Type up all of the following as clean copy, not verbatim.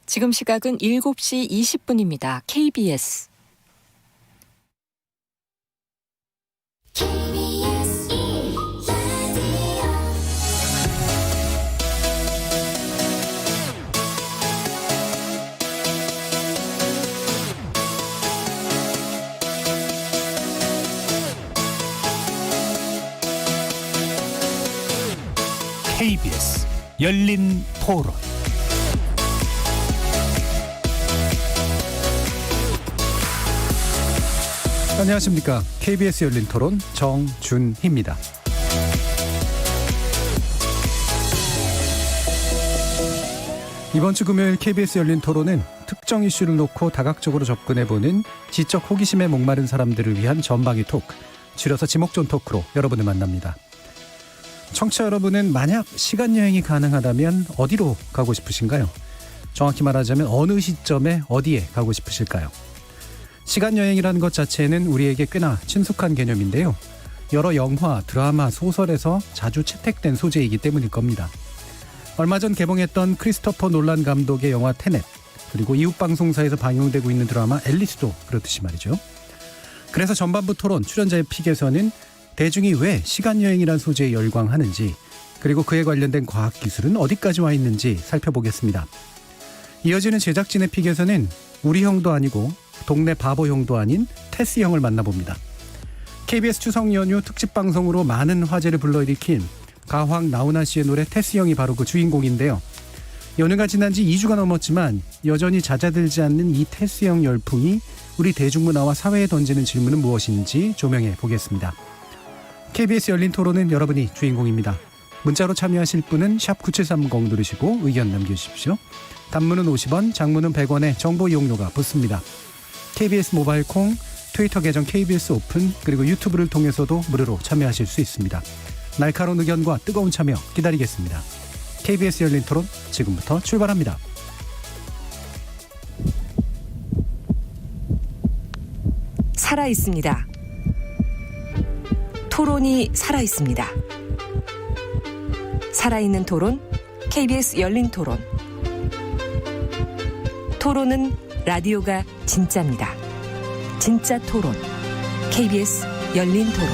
지금 시각은 7시 20분입니다. KBS. KBS 열린 토론. 안녕하십니까. KBS 열린 토론 정준희입니다. 이번 주 금요일 KBS 열린 토론은 특정 이슈를 놓고 다각적으로 접근해보는 지적 호기심에 목마른 사람들을 위한 전방위 토크, 줄여서 지목존 토크로 여러분을 만납니다. 청취자 여러분은 만약 시간여행이 가능하다면 어디로 가고 싶으신가요? 정확히 말하자면 어느 시점에 어디에 가고 싶으실까요? 시간여행이라는 것 자체는 우리에게 꽤나 친숙한 개념인데요. 여러 영화, 드라마, 소설에서 자주 채택된 소재이기 때문일 겁니다. 얼마 전 개봉했던 크리스토퍼 놀란 감독의 영화 테넷, 그리고 이웃방송사에서 방영되고 있는 드라마 앨리스도 그렇듯이 말이죠. 그래서 전반부 토론 출연자의 픽에서는 대중이 왜 시간여행이란 소재에 열광하는지, 그리고 그에 관련된 과학기술은 어디까지 와 있는지 살펴보겠습니다. 이어지는 제작진의 픽에서는 우리 형도 아니고 동네 바보 형도 아닌 테스 형을 만나봅니다. KBS 추석 연휴 특집 방송으로 많은 화제를 불러일으킨 가황 나훈아 씨의 노래 테스 형이 바로 그 주인공인데요. 연휴가 지난 지 2주가 넘었지만 여전히 잦아들지 않는 이 테스 형 열풍이 우리 대중문화와 사회에 던지는 질문은 무엇인지 조명해 보겠습니다. KBS 열린 토론은 여러분이 주인공입니다. 문자로 참여하실 분은 샵 9730 누르시고 의견 남겨주십시오. 단문은 50원, 장문은 100원에 정보 이용료가 붙습니다. KBS 모바일 콩, 트위터 계정 KBS 오픈, 그리고 유튜브를 통해서도 무료로 참여하실 수 있습니다. 날카로운 의견과 뜨거운 참여 기다리겠습니다. KBS 열린 토론 지금부터 출발합니다. 살아있습니다. 토론이 살아있습니다. 살아있는 토론, KBS 열린 토론. 토론은 라디오가 진짜입니다. 진짜 토론, KBS 열린 토론.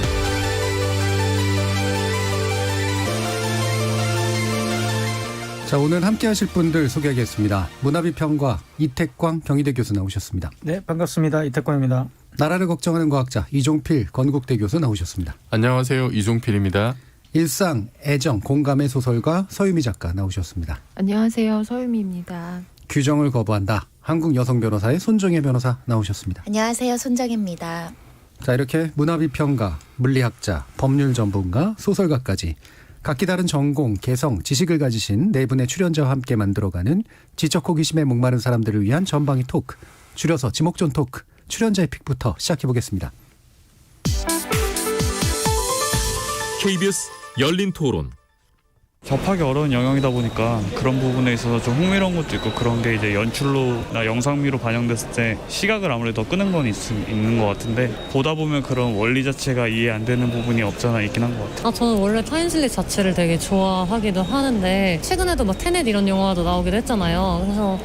자, 오늘 함께 하실 분들 소개하겠습니다. 문화비평가 이택광 경희대 교수 나오셨습니다. 네, 반갑습니다. 이택광입니다. 나라를 걱정하는 과학자 이종필 건국대 교수 나오셨습니다. 안녕하세요. 이종필입니다. 일상, 애정, 공감의 소설가 서유미 작가 나오셨습니다. 안녕하세요. 서유미입니다. 규정을 거부한다. 한국 여성 변호사의 손정혜 변호사 나오셨습니다. 안녕하세요. 손정혜입니다. 자, 이렇게 문화비평가, 물리학자, 법률 전문가, 소설가까지 각기 다른 전공, 개성, 지식을 가지신 네 분의 출연자와 함께 만들어가는 지적 호기심에 목마른 사람들을 위한 전방위 토크, 줄여서 지목존 토크, 출연자의 픽부터 시작해보겠습니다. KBS 열린 토론. 접하기 어려운 영역이다 보니까 그런 부분에 있어서 좀 흥미로운 것도 있고, 그런 게 이제 연출로나 영상미로 반영됐을 때 시각을 아무래도 더 끄는 건 있는 것 같은데, 보다 보면 그런 원리 자체가 이해 안 되는 부분이 없잖아 있긴 한 것 같아요. 저는 원래 타임슬립 자체를 되게 좋아하기도 하는데, 최근에도 뭐 테넷 이런 영화도 나오기도 했잖아요. 그래서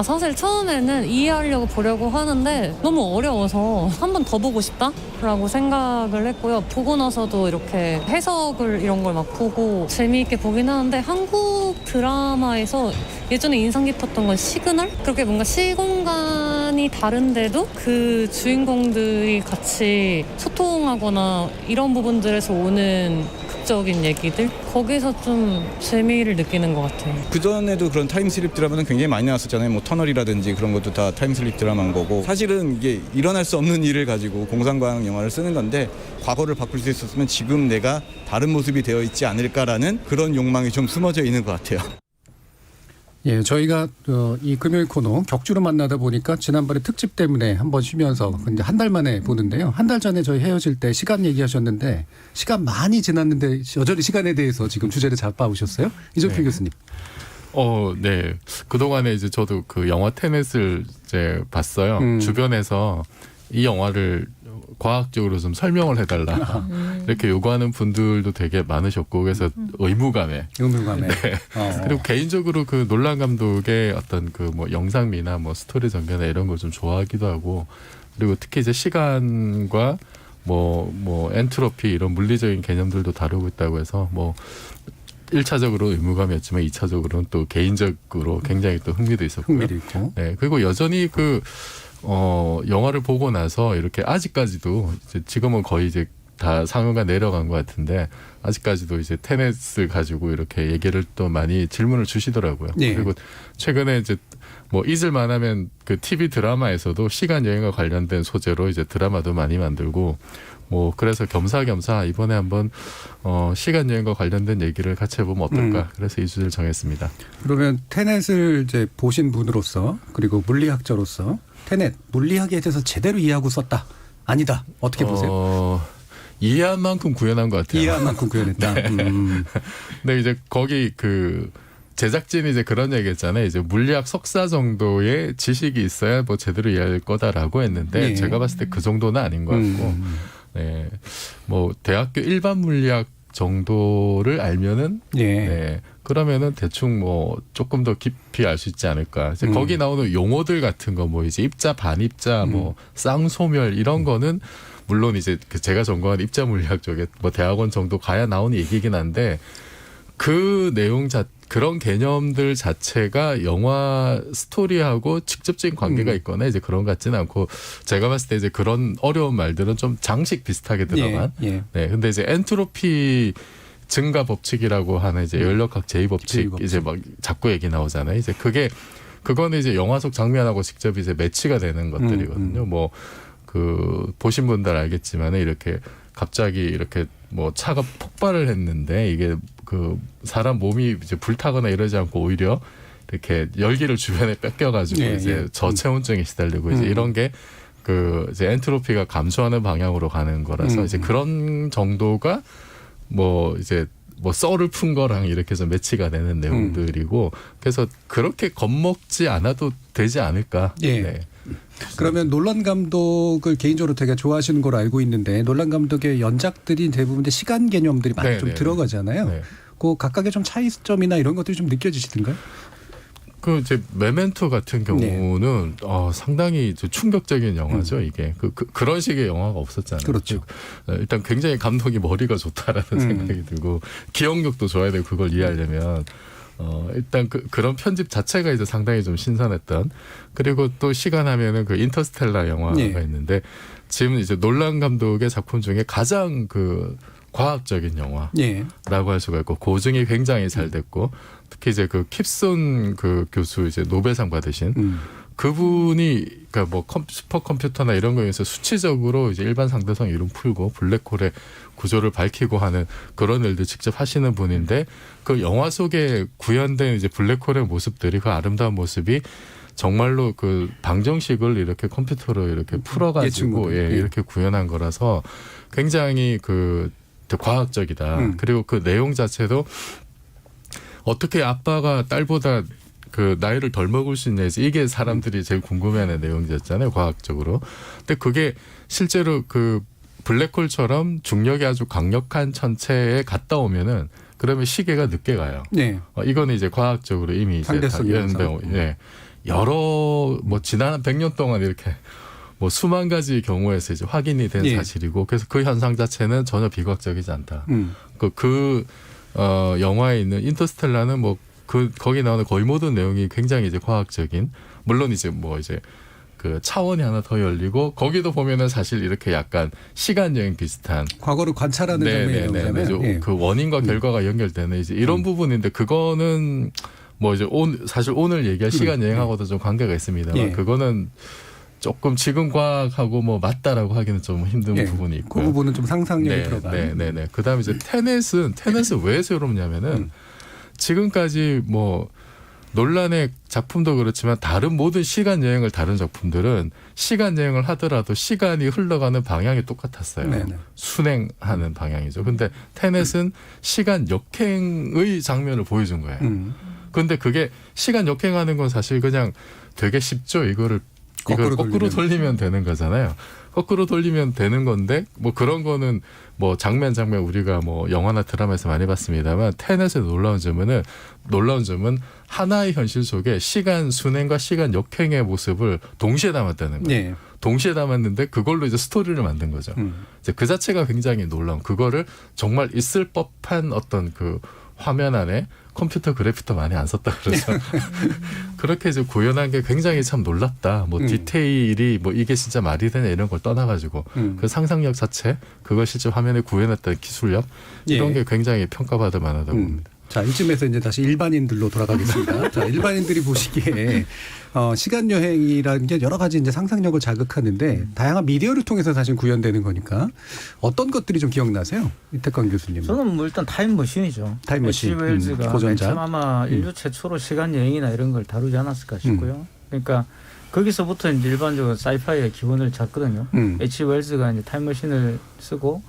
사실 처음에는 이해하려고 보려고 하는데 너무 어려워서 한 번 더 보고 싶다라고 생각을 했고요. 보고 나서도 이렇게 해석을 이런 걸 막 보고 재미있게 보긴 하는데, 한국 드라마에서 예전에 인상 깊었던 건 시그널? 그렇게 뭔가 시공간이 다른데도 그 주인공들이 같이 소통하거나 이런 부분들에서 오는 극적인 얘기들? 거기서 좀 재미를 느끼는 것 같아요. 그전에도 그런 타임슬립 드라마는 굉장히 많이 나왔었잖아요. 뭐 터널이라든지 그런 것도 다 타임슬립 드라마인 거고, 사실은 이게 일어날 수 없는 일을 가지고 공상과학 영화를 쓰는 건데, 과거를 바꿀 수 있었으면 지금 내가 다른 모습이 되어 있지 않을까라는 그런 욕망이 좀 숨어져 있는 것 같아요. 예, 저희가 이 금요일 코너 격주로 만나다 보니까 지난번에 특집 때문에 한번 쉬면서 이제 한 달 만에 보는데요. 한 달 전에 저희 헤어질 때 시간 얘기하셨는데, 시간 많이 지났는데 여전히 시간에 대해서 지금 주제를 잡아오셨어요? 이종필 네. 교수님. 네. 그동안에 이제 저도 그 영화 테넷을 이제 봤어요. 주변에서 이 영화를 과학적으로 좀 설명을 해달라 이렇게 요구하는 분들도 되게 많으셨고 그래서 의무감에 네. 그리고 개인적으로 그 놀란 감독의 어떤 그 뭐 영상미나 뭐 스토리 전개나 이런 걸 좀 좋아하기도 하고 그리고 특히 이제 시간과 뭐 엔트로피 이런 물리적인 개념들도 다루고 있다고 해서 뭐 1차적으로 의무감이었지만 2차적으로는 또 개인적으로 굉장히 또 흥미도 있었고요. 흥미도 있고. 네, 그리고 여전히 영화를 보고 나서 이렇게 아직까지도 이제 지금은 거의 이제 다 상영가 내려간 것 같은데 아직까지도 이제 테넷을 가지고 이렇게 얘기를 또 많이 질문을 주시더라고요. 네. 그리고 최근에 이제 뭐 잊을만하면 그 TV 드라마에서도 시간 여행과 관련된 소재로 이제 드라마도 많이 만들고 뭐 그래서 겸사겸사 이번에 한번 시간 여행과 관련된 얘기를 같이 해보면 어떨까 그래서 이 주제를 정했습니다. 그러면 테넷을 이제 보신 분으로서 그리고 물리학자로서 테넷 물리학에 대해서 제대로 이해하고 썼다. 아니다. 어떻게 보세요? 이해한 만큼 구현한 것 같아요. 이해한 만큼 구현했다. 근데 이제 거기 그 제작진이 이제 그런 얘기했잖아요. 이제 물리학 석사 정도의 지식이 있어야 뭐 제대로 이해할 거다라고 했는데 네. 제가 봤을 때 그 정도는 아닌 것 같고, 네, 뭐 대학교 일반 물리학 정도를 알면은, 네, 그러면은 대충 뭐 조금 더 깊이 알 수 있지 않을까. 이제 거기 나오는 용어들 같은 거 뭐 이제 입자, 반입자, 뭐 쌍소멸 이런 거는 물론 이제 그 제가 전공한 입자 물리학 쪽에 뭐 대학원 정도 가야 나오는 얘기긴 한데 그 내용 그런 개념들 자체가 영화 스토리하고 직접적인 관계가 있거나 이제 그런 것 같지는 않고 제가 봤을 때 이제 그런 어려운 말들은 좀 장식 비슷하게 들어간. 네. 근데 이제 엔트로피 증가 법칙이라고 하는 이제 연력학 제2법칙 이제 막 자꾸 얘기 나오잖아요. 이제 그거는 이제 영화 속 장면하고 직접 이제 매치가 되는 것들이거든요. 뭐 그 보신 분들 알겠지만 이렇게 갑자기 이렇게 뭐 차가 폭발을 했는데 이게 그 사람 몸이 이제 불타거나 이러지 않고 오히려 이렇게 열기를 주변에 뺏겨가지고 이제 저체온증에 시달리고 이제 이런 게 그 이제 엔트로피가 감소하는 방향으로 가는 거라서 이제 그런 정도가 뭐 이제 뭐 썰을 푼 거랑 이렇게 좀 매치가 되는 내용들이고 그래서 그렇게 겁먹지 않아도 되지 않을까. 네. 그러면 놀란 감독을 개인적으로 되게 좋아하시는 걸로 알고 있는데 놀란 감독의 연작들이 대부분 시간 개념들이 많이 좀 들어가잖아요. 네. 그 각각의 좀 차이점이나 이런 것들이 좀 느껴지시던가요? 그 이제 메멘토 같은 경우는 상당히 충격적인 영화죠. 이게 그런 식의 영화가 없었잖아요. 그렇죠. 일단 굉장히 감독이 머리가 좋다라는 생각이 들고 기억력도 좋아야 되고 그걸 이해하려면 일단 그런 편집 자체가 이제 상당히 좀 신선했던 그리고 또 시간 하면은 그 인터스텔라 영화가 있는데 지금 이제 놀란 감독의 작품 중에 가장 그 과학적인 영화라고 할 수가 있고 고증이 굉장히 잘 됐고 특히 이제 그 킵슨 그 교수 이제 노벨상 받으신 그분이 그러니까 뭐 슈퍼컴퓨터나 이런 거에서 수치적으로 이제 일반 상대성 이론 풀고 블랙홀의 구조를 밝히고 하는 그런 일들 직접 하시는 분인데 그 영화 속에 구현된 이제 블랙홀의 모습들이 그 아름다운 모습이 정말로 그 방정식을 이렇게 컴퓨터로 이렇게 풀어가지고 이렇게 구현한 거라서 굉장히 그 과학적이다. 그리고 그 내용 자체도 어떻게 아빠가 딸보다 그 나이를 덜 먹을 수 있는지 이게 사람들이 제일 궁금해하는 내용이었잖아요. 과학적으로. 근데 그게 실제로 그 블랙홀처럼 중력이 아주 강력한 천체에 갔다 오면은 그러면 시계가 늦게 가요. 이거는 이제 과학적으로 이미 이제 다 여러 뭐 지난 100년 동안 이렇게 뭐 수만 가지 경우에서 이제 확인이 된 사실이고 그래서 그 현상 자체는 전혀 비과학적이지 않다. 영화에 있는 인터스텔라는 뭐 거기 나오는 거의 모든 내용이 굉장히 이제 과학적인 물론 이제 뭐 이제 그 차원이 하나 더 열리고 거기도 보면은 사실 이렇게 약간 시간 여행 비슷한 과거를 관찰하는 장면이잖아요. 그 원인과 결과가 연결되는 이제 이런 부분인데 그거는 뭐 이제 사실 오늘 얘기할 시간 여행하고도 좀 관계가 있습니다만 그거는 조금 지금 과학하고 뭐 맞다라고 하기는 좀 힘든 부분이 있고 그 부분은 좀 상상력이 들어간. 그다음에 이제 테넷은 왜 새롭냐면은 지금까지 뭐 논란의 작품도 그렇지만 다른 모든 시간 여행을 다룬 작품들은 시간 여행을 하더라도 시간이 흘러가는 방향이 똑같았어요. 순행하는 방향이죠. 근데 테넷은 시간 역행의 장면을 보여준 거예요. 근데 그게 시간 역행하는 건 사실 그냥 되게 쉽죠. 이거를 이걸 거꾸로 돌리면 되는 거잖아요. 거꾸로 돌리면 되는 건데 뭐 그런 거는 뭐 장면 우리가 뭐 영화나 드라마에서 많이 봤습니다만 테넷의 놀라운 점은 하나의 현실 속에 시간 순행과 시간 역행의 모습을 동시에 담았다는 거예요. 네. 동시에 담았는데 그걸로 이제 스토리를 만든 거죠. 이제 그 자체가 굉장히 놀라운, 그거를 정말 있을 법한 어떤 그 화면 안에 컴퓨터 그래픽도 많이 안 썼다 그래서 그렇게 이제 구현한 게 굉장히 참 놀랍다. 뭐 디테일이 뭐 이게 진짜 말이 되냐 이런 걸 떠나가지고 그 상상력 자체, 그걸 실제 화면에 구현했던 기술력 이런 예. 게 굉장히 평가받을 만하다고 봅니다. 자, 이쯤에서 이제 다시 일반인들로 돌아가겠습니다. 자, 일반인들이 보시기에 시간 여행이라는 게 여러 가지 이제 상상력을 자극하는데 다양한 미디어를 통해서 사실 구현되는 거니까 어떤 것들이 좀 기억나세요? 이태광 교수님. 저는 뭐 일단 타임머신이죠. 타임머신. H.G. 웰즈가 고전자. 맨 처음 아마 인류 최초로 시간 여행이나 이런 걸 다루지 않았을까 싶고요. 그러니까 거기서부터 이제 일반적으로 사이파이의 기본을 잡거든요. H.G. 웰즈가 이제 타임머신을 쓰고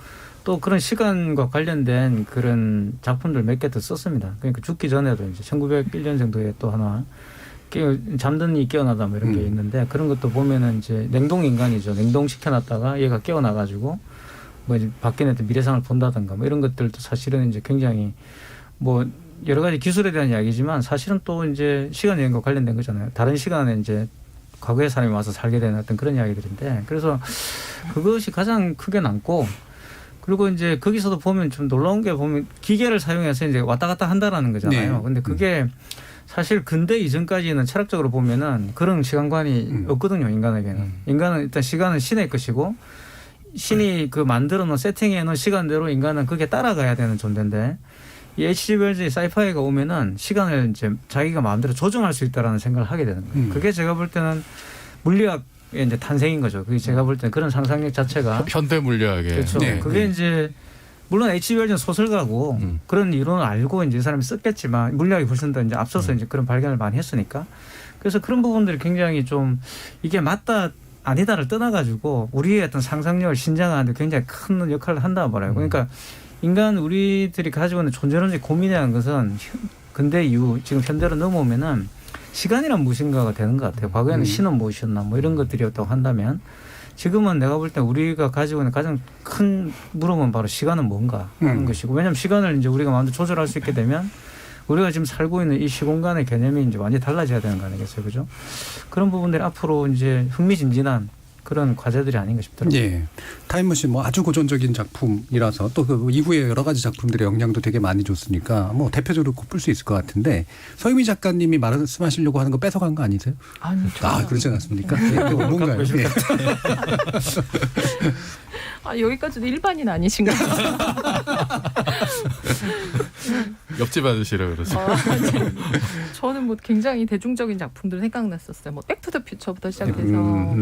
또 그런 시간과 관련된 그런 작품들 몇 개 더 썼습니다. 그러니까 죽기 전에도 이제 1901년 정도에 또 하나 잠든 이 깨어나다 뭐 이런 게 있는데 그런 것도 보면은 이제 냉동 인간이죠. 냉동시켜놨다가 얘가 깨어나가지고 뭐 이제 밖에 내도 미래상을 본다든가 뭐 이런 것들도 사실은 이제 굉장히 뭐 여러 가지 기술에 대한 이야기지만 사실은 또 이제 시간 여행과 관련된 거잖아요. 다른 시간에 이제 과거의 사람이 와서 살게 되는 어떤 그런 이야기들인데 그래서 그것이 가장 크게 남고 그리고 이제 거기서도 보면 좀 놀라운 게 보면 기계를 사용해서 이제 왔다 갔다 한다라는 거잖아요. 네. 근데 그게 사실 근대 이전까지는 철학적으로 보면은 그런 시간관이 없거든요, 인간에게는. 인간은 일단 시간은 신의 것이고 신이 그 만들어 놓은 세팅해 놓은 시간대로 인간은 그게 따라가야 되는 존재인데 이 H.G. 웰즈의 사이파이가 오면은 시간을 이제 자기가 마음대로 조정할 수 있다라는 생각을 하게 되는 거예요. 그게 제가 볼 때는 물리학 이제 탄생인 거죠. 그게 제가 볼 때는 그런 상상력 자체가 현대 물리학의 그렇죠. 네. 그게 이제 물론 H.G. 웰즈는 소설가고 그런 이론을 알고 이제 이 사람이 썼겠지만 물리학이 훨씬 더 이제 앞서서 이제 그런 발견을 많이 했으니까 그래서 그런 부분들이 굉장히 좀 이게 맞다 아니다를 떠나가지고 우리의 어떤 상상력을 신장하는데 굉장히 큰 역할을 한다고 말해요. 그러니까 인간 우리들이 가지고 있는 존재론적 고민이라는 것은 근대 이후 지금 현대로 넘어오면은 시간이란 무엇인가가 되는 것 같아요. 과거에는 신은 무엇이었나 뭐 이런 것들이었다고 한다면 지금은 내가 볼 때 우리가 가지고 있는 가장 큰 물음은 바로 시간은 뭔가 하는 것이고 왜냐하면 시간을 이제 우리가 마음대로 조절할 수 있게 되면 우리가 지금 살고 있는 이 시공간의 개념이 이제 완전히 달라져야 되는 거 아니겠어요, 그죠? 그런 부분들이 앞으로 이제 흥미진진한 그런 과제들이 아닌가 싶더라고요. 예. 타임머신 뭐 아주 고전적인 작품이라서 또 그 이후에 여러 가지 작품들의 영향도 되게 많이 줬으니까 뭐 대표적으로 꼽을 수 있을 것 같은데 서유미 작가님이 말씀하시려고 하는 거 뺏어간 거 아니세요? 아니, 그렇지 않습니까? 예, 뭔가요? 예. 여기까지도 일반인 아니신가요? 옆집 아저씨라 그러죠. 저는 뭐 굉장히 대중적인 작품들 생각났었어요. 뭐 백투더퓨처부터 시작해서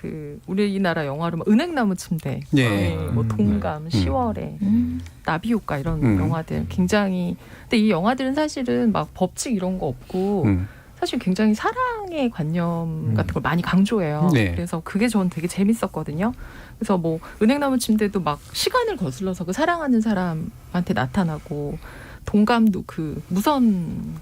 그 우리나라 영화로 뭐 은행나무 침대, 예. 뭐 동감, 10월에 나비효과 이런 영화들 굉장히. 근데 이 영화들은 사실은 막 법칙 이런 거 없고. 사실 굉장히 사랑의 관념 같은 걸 많이 강조해요. 네. 그래서 그게 저는 되게 재밌었거든요. 그래서 뭐 은행나무 침대도 막 시간을 거슬러서 그 사랑하는 사람한테 나타나고 동감도 그 무선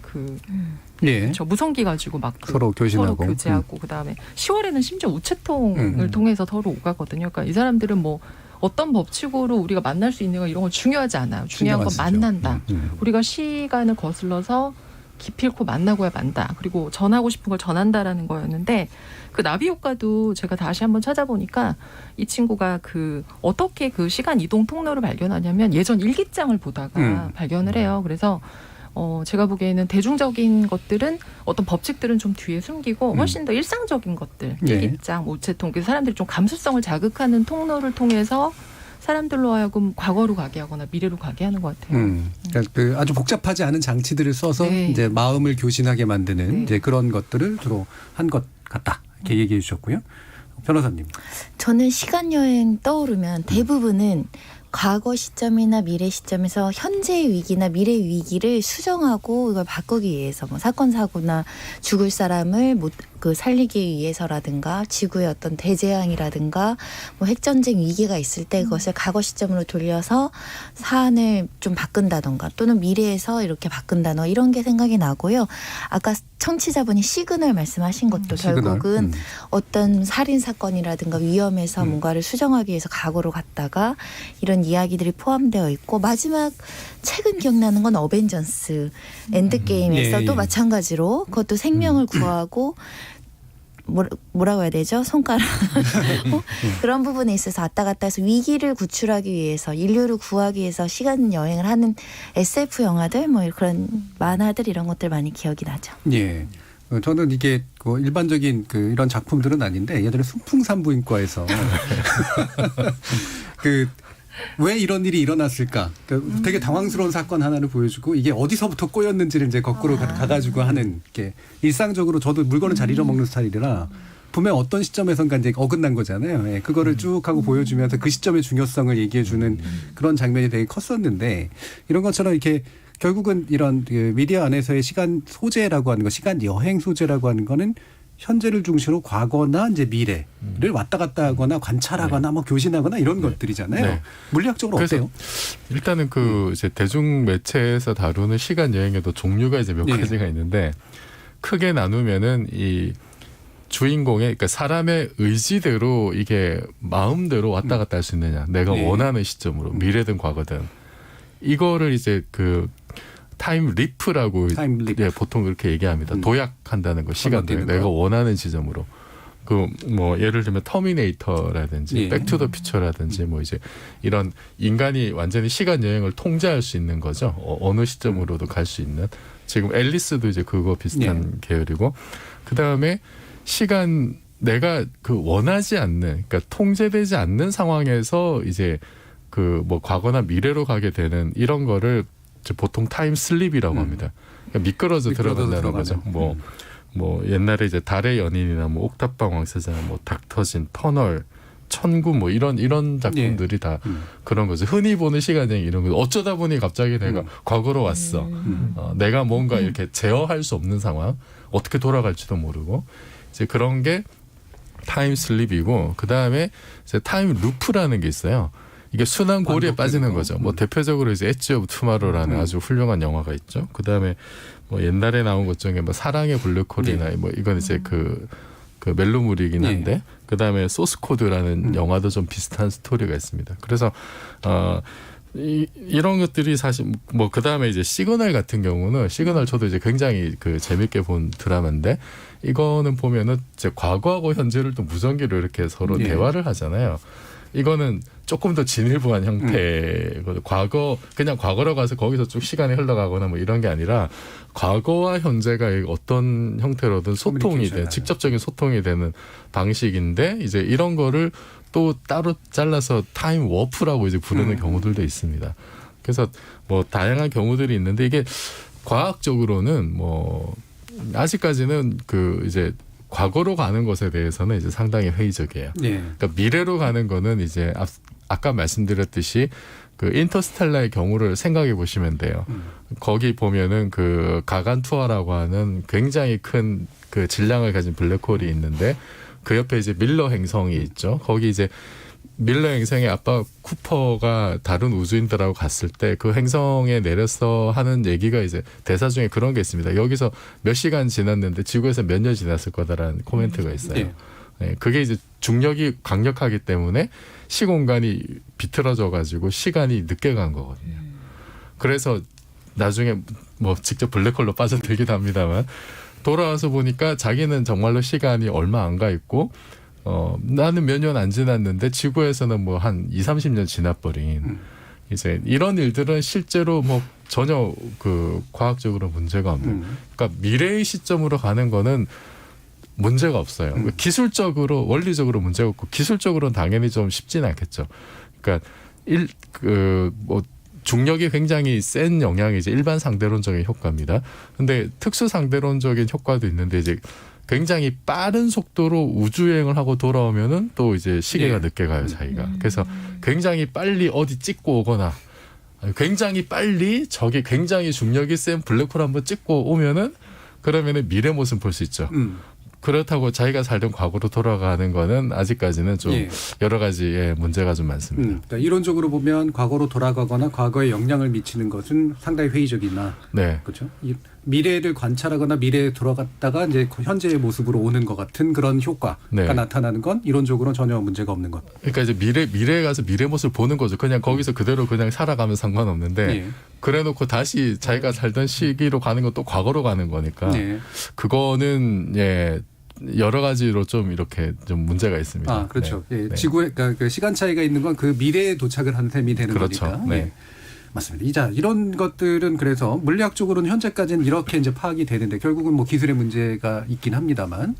예. 저 무선기 가지고 막 서로 교신하고. 서로 교제하고 그다음에 10월에는 심지어 우체통을 통해서 서로 오가거든요. 그러니까 이 사람들은 뭐 어떤 법칙으로 우리가 만날 수 있는 거 이런 건 중요하지 않아요. 중요한 건 만난다. 우리가 시간을 거슬러서 기필코 만나고야 만다. 그리고 전하고 싶은 걸 전한다라는 거였는데 그 나비 효과도 제가 다시 한번 찾아보니까 이 친구가 그 어떻게 그 시간 이동 통로를 발견하냐면 예전 일기장을 보다가 발견을 해요. 그래서 제가 보기에는 대중적인 것들은 어떤 법칙들은 좀 뒤에 숨기고 훨씬 더 일상적인 것들, 일기장, 우체통, 그 사람들이 좀 감수성을 자극하는 통로를 통해서 사람들로 하여금 과거로 가게 하거나 미래로 가게 하는 것 같아요. 그러니까 그 아주 복잡하지 않은 장치들을 써서 네. 이제 마음을 교신하게 만드는 네. 이제 그런 것들을 주로 한 것 같다. 이렇게 얘기해 주셨고요. 변호사님. 저는 시간 여행 떠오르면 대부분은 과거 시점이나 미래 시점에서 현재의 위기나 미래의 위기를 수정하고 이걸 바꾸기 위해서 뭐 사건 사고나 죽을 사람을 살리기 위해서라든가 지구의 어떤 대재앙이라든가 뭐 핵전쟁 위기가 있을 때 그것을 과거 시점으로 돌려서 사안을 좀 바꾼다던가 또는 미래에서 이렇게 바꾼다던가 이런 게 생각이 나고요. 아까 청취자분이 시그널 말씀하신 것도 결국은 어떤 살인 사건이라든가 위험에서 뭔가를 수정하기 위해서 과거로 갔다가 이런 이야기들이 포함되어 있고 마지막 최근 기억나는 건 어벤져스 엔드게임에서도 마찬가지로 그것도 생명을 구하고 뭐라고 해야 되죠? 손가락 그런 부분에 있어서 왔다 갔다 해서 위기를 구출하기 위해서 인류를 구하기 위해서 시간 여행을 하는 SF 영화들 뭐 그런 만화들 이런 것들 많이 기억이 나죠. 예. 저는 이게 일반적인 이런 작품들은 아닌데 예전에 순풍산부인과에서 왜 이런 일이 일어났을까? 되게 당황스러운 사건 하나를 보여주고 이게 어디서부터 꼬였는지를 이제 거꾸로 가가지고 하는 게 일상적으로 저도 물건을 잘 잃어먹는 스타일이라 분명 어떤 시점에선가 이제 어긋난 거잖아요. 예, 그거를 쭉 하고 보여주면서 그 시점의 중요성을 얘기해주는 그런 장면이 되게 컸었는데 이런 것처럼 이렇게 결국은 이런 미디어 안에서의 시간 소재라고 하는 거, 시간 여행 소재라고 하는 거는 현재를 중심으로 과거나 이제 미래를 왔다 갔다 하거나 관찰하거나 뭐 교신하거나 이런 것들이잖아요. 네. 물리학적으로 어때요? 일단은 이제 대중 매체에서 다루는 시간 여행에도 종류가 이제 몇 가지가 있는데 크게 나누면은 이 주인공의 그러니까 사람의 의지대로 이게 마음대로 왔다 갔다 할 수 있느냐, 내가 원하는 시점으로 미래든 과거든 이거를 이제 타임 리프라고 보통 그렇게 얘기합니다. 도약한다는 거, 시간을 내가 원하는 지점으로. 뭐 예를 들면 터미네이터라든지 백투더 퓨처라든지 뭐 이제 이런 인간이 완전히 시간 여행을 통제할 수 있는 거죠. 어느 시점으로도 갈 수 있는. 지금 앨리스도 이제 그거 비슷한 계열이고, 그 다음에 시간 내가 원하지 않는, 그러니까 통제되지 않는 상황에서 이제 뭐 과거나 미래로 가게 되는 이런 거를 보통 타임 슬립이라고 합니다. 그러니까 미끄러져 들어간다는 거죠. 뭐 옛날에 이제 달의 연인이나 뭐 옥탑방 왕세자, 뭐 닥터진, 터널, 천구 뭐 이런 작품들이 다 그런 거죠. 흔히 보는 시간 여행 이런 거. 어쩌다 보니 갑자기 내가 과거로 왔어. 내가 뭔가 이렇게 제어할 수 없는 상황, 어떻게 돌아갈지도 모르고 이제 그런 게 타임 슬립이고, 그 다음에 이제 타임 루프라는 게 있어요. 이게 순환 고리에 빠지는 거죠. 뭐 대표적으로 이제 엣지 오브 투마로라는 아주 훌륭한 영화가 있죠. 그다음에 뭐 옛날에 나온 것 중에 뭐 사랑의 블랙홀이나 뭐 이건 이제 그 멜로물이긴 한데 그다음에 소스 코드라는 영화도 좀 비슷한 스토리가 있습니다. 그래서 이런 것들이 사실 뭐 그다음에 이제 시그널 같은 경우는 시그널 저도 이제 굉장히 재밌게 본 드라마인데 이거는 보면은 이제 과거하고 현재를 또 무전기로 이렇게 서로 대화를 하잖아요. 이거는 조금 더 진일보한 형태거든요. 그냥 과거로 가서 거기서 쭉 시간이 흘러가거나 뭐 이런 게 아니라 과거와 현재가 어떤 형태로든 소통이 돼, 직접적인 소통이 되는 방식인데 이제 이런 거를 또 따로 잘라서 타임 워프라고 이제 부르는 경우들도 있습니다. 그래서 뭐 다양한 경우들이 있는데 이게 과학적으로는 뭐 아직까지는 이제 과거로 가는 것에 대해서는 이제 상당히 회의적이에요. 그러니까 미래로 가는 거는 이제 아까 말씀드렸듯이 인터스텔라의 경우를 생각해 보시면 돼요. 거기 보면은 가간 투어라고 하는 굉장히 큰 질량을 가진 블랙홀이 있는데 그 옆에 이제 밀러 행성이 있죠. 거기 이제 밀러 행성의 아빠 쿠퍼가 다른 우주인들하고 갔을 때 그 행성에 내려서 하는 얘기가 이제 대사 중에 그런 게 있습니다. 여기서 몇 시간 지났는데 지구에서 몇 년 지났을 거다라는 코멘트가 있어요. 네, 그게 이제 중력이 강력하기 때문에 시공간이 비틀어져 가지고 시간이 늦게 간 거거든요. 그래서 나중에 뭐 직접 블랙홀로 빠져들기도 합니다만 돌아와서 보니까 자기는 정말로 시간이 얼마 안 가 있고 나는 몇 년 안 지났는데 지구에서는 뭐 한 20-30년 지나버린 이제 이런 일들은 실제로 뭐 전혀 과학적으로 문제가 없는. 그러니까 미래의 시점으로 가는 거는 문제가 없어요. 기술적으로 원리적으로 문제가 없고 기술적으로는 당연히 좀 쉽지는 않겠죠. 그러니까 뭐 중력이 굉장히 센 영향이 이제 일반 상대론적인 효과입니다. 근데 특수 상대론적인 효과도 있는데 이제 굉장히 빠른 속도로 우주여행을 하고 돌아오면은 또 이제 시계가 늦게 가요, 자기가. 그래서 굉장히 빨리 어디 찍고 오거나 굉장히 빨리 저기 굉장히 중력이 센 블랙홀 한번 찍고 오면은 그러면은 미래 모습 볼 수 있죠. 그렇다고 자기가 살던 과거로 돌아가는 거는 아직까지는 좀 여러 가지 문제가 좀 많습니다. 그러니까 이론적으로 보면 과거로 돌아가거나 과거에 영향을 미치는 것은 상당히 회의적이나 그렇죠. 미래를 관찰하거나 미래에 돌아갔다가 이제 현재의 모습으로 오는 것 같은 그런 효과가 나타나는 건 이론적으로는 전혀 문제가 없는 것. 그러니까 이제 미래에 가서 미래 모습을 보는 거죠. 그냥 거기서 그대로 그냥 살아가면 상관없는데 그래놓고 다시 자기가 살던 시기로 가는 건 또 과거로 가는 거니까 그거는 여러 가지로 좀 이렇게 좀 문제가 있습니다. 아, 그렇죠. 지구에 그러니까 그 시간 차이가 있는 건 그 미래에 도착을 한 셈이 되는 거니까. 맞습니다. 이런 것들은 그래서 물리학적으로는 현재까지는 이렇게 이제 파악이 되는데 결국은 뭐 기술의 문제가 있긴 합니다만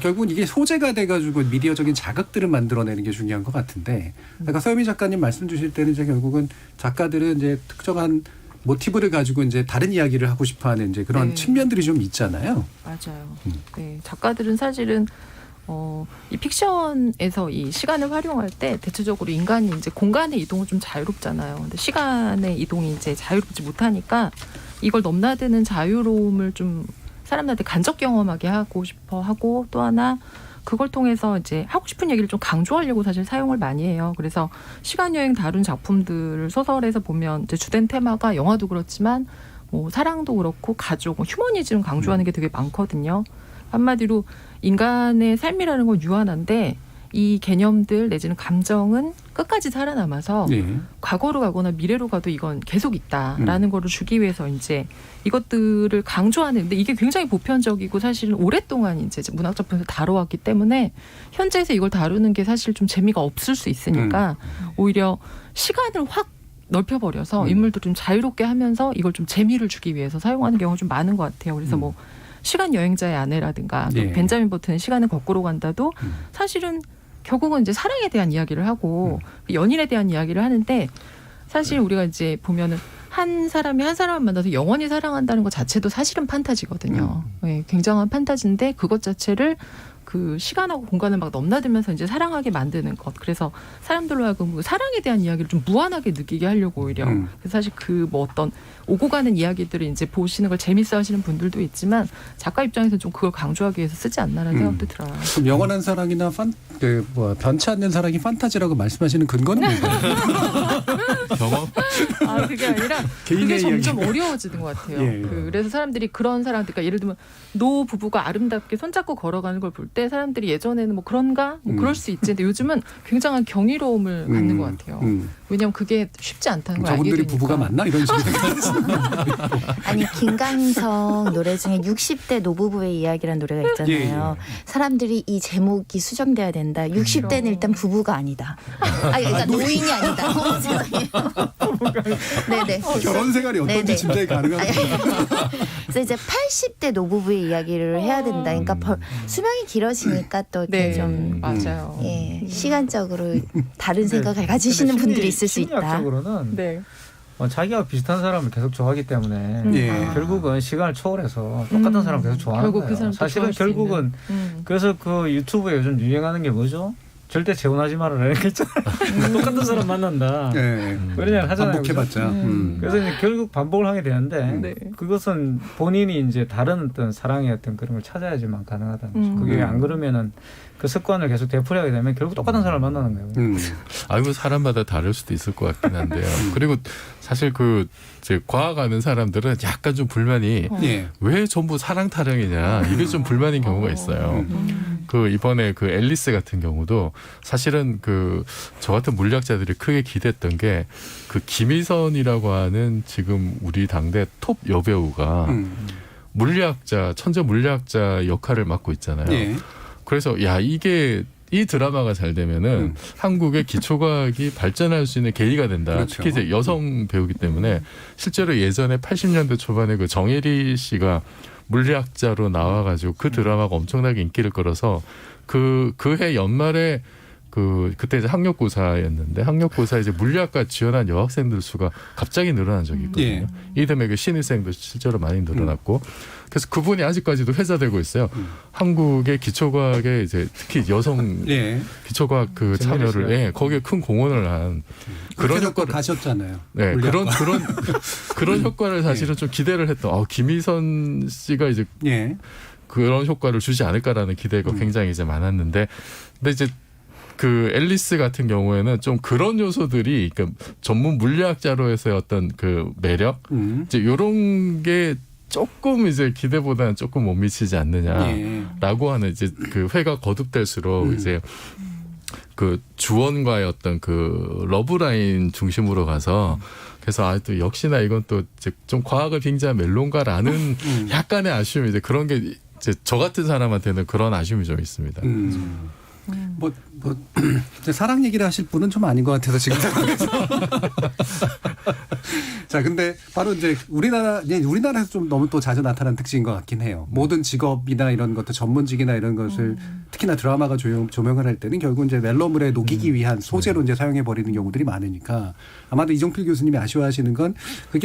결국은 이게 소재가 돼가지고 미디어적인 자극들을 만들어내는 게 중요한 것 같은데 아까 서유미 작가님 말씀 주실 때는 이제 결국은 작가들은 이제 특정한 모티브를 가지고 이제 다른 이야기를 하고 싶어하는 이제 그런 측면들이 좀 있잖아요. 맞아요. 네, 작가들은 사실은 이 픽션에서 이 시간을 활용할 때 대체적으로 인간이 이제 공간의 이동은 좀 자유롭잖아요. 근데 시간의 이동이 이제 자유롭지 못하니까 이걸 넘나드는 자유로움을 좀 사람들한테 간접 경험하게 하고 싶어 하고 또 하나 그걸 통해서 이제 하고 싶은 얘기를 좀 강조하려고 사실 사용을 많이 해요. 그래서 시간 여행 다룬 작품들을 소설에서 보면 이제 주된 테마가 영화도 그렇지만 뭐 사랑도 그렇고 가족, 휴머니즘 강조하는 게 되게 많거든요. 한마디로 인간의 삶이라는 건 유한한데 이 개념들 내지는 감정은 끝까지 살아남아서 과거로 가거나 미래로 가도 이건 계속 있다라는 거를 주기 위해서 이제 이것들을 강조하는 근데 이게 굉장히 보편적이고 사실은 오랫동안 이제 문학 작품에서 다뤄왔기 때문에 현재에서 이걸 다루는 게 사실 좀 재미가 없을 수 있으니까 오히려 시간을 확 넓혀버려서 인물들을 좀 자유롭게 하면서 이걸 좀 재미를 주기 위해서 사용하는 경우가 좀 많은 것 같아요. 그래서 뭐 시간 여행자의 아내라든가 또 벤자민 버튼의 시간은 거꾸로 간다도 사실은 결국은 이제 사랑에 대한 이야기를 하고 연인에 대한 이야기를 하는데 사실 우리가 이제 보면은 한 사람이 한 사람을 만나서 영원히 사랑한다는 것 자체도 사실은 판타지거든요. 굉장한 판타지인데 그것 자체를 그 시간하고 공간을 막 넘나들면서 이제 사랑하게 만드는 것. 그래서 사람들로 하여금 그 사랑에 대한 이야기를 좀 무한하게 느끼게 하려고 오히려. 그래서 사실 그 뭐 어떤 오고 가는 이야기들을 이제 보시는 걸 재밌어 하시는 분들도 있지만 작가 입장에서는 좀 그걸 강조하기 위해서 쓰지 않나라는 생각도 들어요. 그럼 영원한 사랑이나 변치 않는 사랑이 판타지라고 말씀하시는 근거는 뭔가요? 그게 아니라 그게 점점 어려워지는 것 같아요. 그래서 사람들이 그런 사람, 그러니까 예를 들면 노 부부가 아름답게 손잡고 걸어가는 걸 볼 때 사람들이 예전에는 뭐 그런가? 뭐 그럴 수 있지. 근데 요즘은 굉장한 경이로움을 갖는 것 같아요. 왜냐하면 그게 쉽지 않다는 걸 알게 되니까. 저분들이 부부가 맞나? 이런 식으로. 아니 김강석 노래 중에 60대 노부부의 이야기라는 노래가 있잖아요. 사람들이 이 제목이 수정돼야 된다. 60대는 일단 부부가 아니다. 그러니까 노인이 아니다. 죄송해요. 네네. 결혼 생활이 어떤지 짐작이 가능합니다. 그래서 이제 80대 노부부의 이야기를 해야 된다. 그러니까 수명이 길어지니까 또 이렇게 좀 맞아요. 시간적으로 다른 생각을 가지시는 분들이 있을 수 있다. 심리학적으로는 자기와 비슷한 사람을 계속 좋아하기 때문에 결국은 시간을 초월해서 똑같은 사람을 계속 좋아하는 거예요. 사실은 결국은 그래서 그 유튜브에 요즘 유행하는 게 뭐죠? 절대 재혼하지 말아라 이런 게 있잖아요. 똑같은 사람 만난다. 왜냐면 하잖아요. 반복해봤자. 그래서 이제 결국 반복을 하게 되는데 그것은 본인이 이제 다른 어떤 사랑의 어떤 그런 걸 찾아야지만 가능하다는 거죠. 그게 안 그러면은 그 습관을 계속 되풀이하게 되면 결국 똑같은 사람을 만나는 거예요. 아이고 사람마다 다를 수도 있을 것 같긴 한데요. 그리고 사실 그 이제 과학하는 사람들은 약간 좀 불만이 왜 전부 사랑 타령이냐 이게 좀 불만인 경우가 있어요. 그 이번에 그 앨리스 같은 경우도 사실은 그 저 같은 물리학자들이 크게 기대했던 게 그 김희선이라고 하는 지금 우리 당대 톱 여배우가 물리학자 천재 물리학자 역할을 맡고 있잖아요. 그래서 이게 이 드라마가 잘 되면은 한국의 기초과학이 발전할 수 있는 계기가 된다. 특히 이제 여성 배우기 때문에 실제로 예전에 80년대 초반에 그 정혜리 씨가 물리학자로 나와가지고 그 드라마가 엄청나게 인기를 끌어서 그 해 연말에 그때 이제 학력고사였는데 학력고사 이제 물리학과 지원한 여학생들 수가 갑자기 늘어난 적이 있거든요. 이듬해 그 신입생도 실제로 많이 늘어났고 그래서 그분이 아직까지도 회자되고 있어요. 한국의 기초과학에 이제 특히 여성 기초과학 그 참여를 거기에 큰 공헌을 한 그런 효과를 가셨잖아요. 네, 그런 효과를 사실은 좀 기대를 했던. 김희선 씨가 이제 그런 효과를 주지 않을까라는 기대가 굉장히 이제 많았는데, 근데 이제 그 앨리스 같은 경우에는 좀 그런 요소들이 그러니까 전문 물리학자로서의 어떤 그 매력, 이제 이런 게 조금 이제 기대보다는 조금 못 미치지 않느냐라고 하는 이제 그 회가 거듭될수록 이제 그 주원과의 어떤 그 러브라인 중심으로 가서 그래서 또 역시나 이건 또 이제 좀 과학을 빙자한 멜론가라는 약간의 아쉬움이 이제 그런 게 이제 저 같은 사람한테는 그런 아쉬움이 좀 있습니다. 사랑 얘기를 하실 분은 좀 아닌 것 같아서 지금 상황에서. 자, 근데 바로 이제 우리나라에서 좀 너무 또 자주 나타나는 특징인 것 같긴 해요. 모든 직업이나 이런 것들, 전문직이나 이런 것을 특히나 드라마가 조명을 할 때는 결국 이제 멜로물에 녹이기 위한 소재로 이제 사용해 버리는 경우들이 많으니까 아마도 이종필 교수님이 아쉬워하시는 건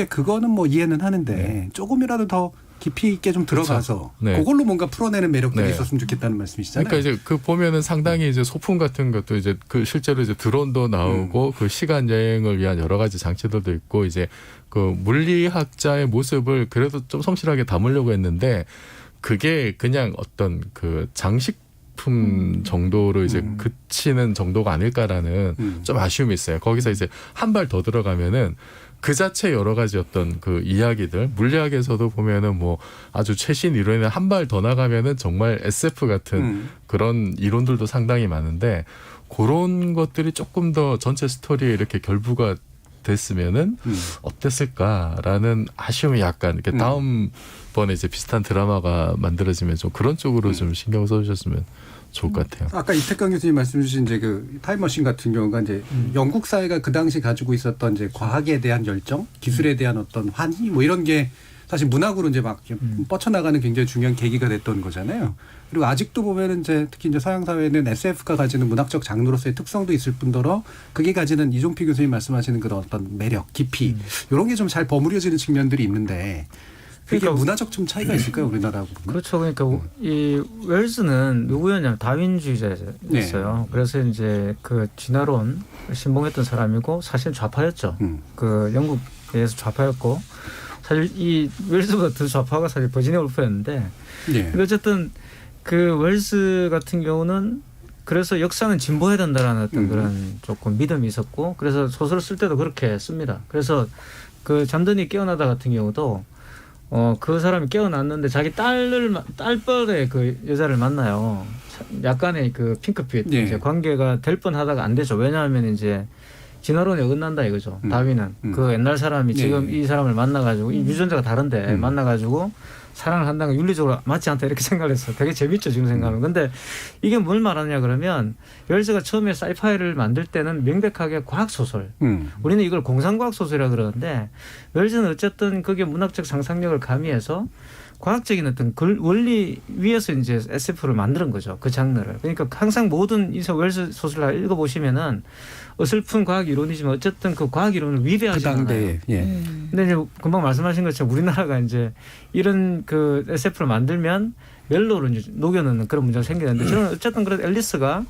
그거는 뭐 이해는 하는데 조금이라도 더 깊이 있게 좀 들어가서 그걸로 뭔가 풀어내는 매력들이 있었으면 좋겠다는 말씀이시잖아요. 그러니까 이제 그 보면은 상당히 이제 소품 같은 것도 이제 그 실제로 이제 드론도 나오고 그 시간 여행을 위한 여러 가지 장치들도 있고 이제 그 물리학자의 모습을 그래도 좀 성실하게 담으려고 했는데 그게 그냥 어떤 그 장식품 정도로 이제 그치는 정도가 아닐까라는 좀 아쉬움이 있어요. 거기서 이제 한 발 더 들어가면은 그 자체 여러 가지 어떤 그 이야기들 물리학에서도 보면은 뭐 아주 최신 이론에 한 발 더 나가면은 정말 SF 같은 그런 이론들도 상당히 많은데 그런 것들이 조금 더 전체 스토리에 이렇게 결부가 됐으면은 어땠을까라는 아쉬움이 약간 이렇게 다음번에 이제 비슷한 드라마가 만들어지면 좀 그런 쪽으로 좀 신경 써주셨으면 좋을 것 같아요. 아까 이태강 교수님 말씀 주신 이제 그 타임머신 같은 경우가 이제 영국 사회가 그 당시 가지고 있었던 이제 과학에 대한 열정, 기술에 대한 어떤 환희 뭐 이런 게 사실 문학으로 이제 막 뻗쳐나가는 굉장히 중요한 계기가 됐던 거잖아요. 그리고 아직도 보면은 이제 특히 이제 서양 사회는 SF가 가지는 문학적 장르로서의 특성도 있을 뿐더러 그게 가지는 이종필 교수님 말씀하시는 그런 어떤 매력, 깊이 이런 게 좀 잘 버무려지는 측면들이 있는데 그게 문화적 좀 차이가 있을까요, 우리나라하고? 그렇죠. 그러니까 이 웰즈는 누구였냐면 다윈주의자였어요. 그래서 이제 그 진화론 신봉했던 사람이고 사실 좌파였죠. 그 영국에서 좌파였고 사실 이 웰즈보다 더 좌파가 사실 버지니아 울프였는데 어쨌든 그 웰즈 같은 경우는 그래서 역사는 진보해야 된다라는 어떤 그런 조금 믿음이 있었고 그래서 소설을 쓸 때도 그렇게 씁니다. 그래서 그 잠든이 깨어나다 같은 경우도 그 사람이 깨어났는데 자기 딸뻘의 그 여자를 만나요. 약간의 그 핑크빛 이제 관계가 될 뻔하다가 안 되죠. 왜냐하면 이제 진화론에 어긋난다 이거죠. 다윈은 그 옛날 사람이 지금 이 사람을 만나가지고 이 유전자가 다른데 만나가지고 사랑을 한다는 건 윤리적으로 맞지 않다 이렇게 생각을 했어요. 되게 재밌죠 지금 생각하면. 근데 이게 뭘 말하냐 그러면 웰즈가 처음에 사이파이를 만들 때는 명백하게 과학소설. 우리는 이걸 공상과학소설이라고 그러는데 웰즈는 어쨌든 그게 문학적 상상력을 가미해서 과학적인 어떤 원리 위에서 이제 SF를 만드는 거죠. 그 장르를. 그러니까 항상 모든 이 웰즈 소설을 읽어보시면은 어설픈 과학 이론이지만 어쨌든 그 과학 이론을 위배하지 않아요. 근데 이제 금방 말씀하신 것처럼 우리나라가 이제 이런 그 SF를 만들면 멜로로 이제 녹여넣는 그런 문제가 생기는데 저는 어쨌든 그래도 앨리스가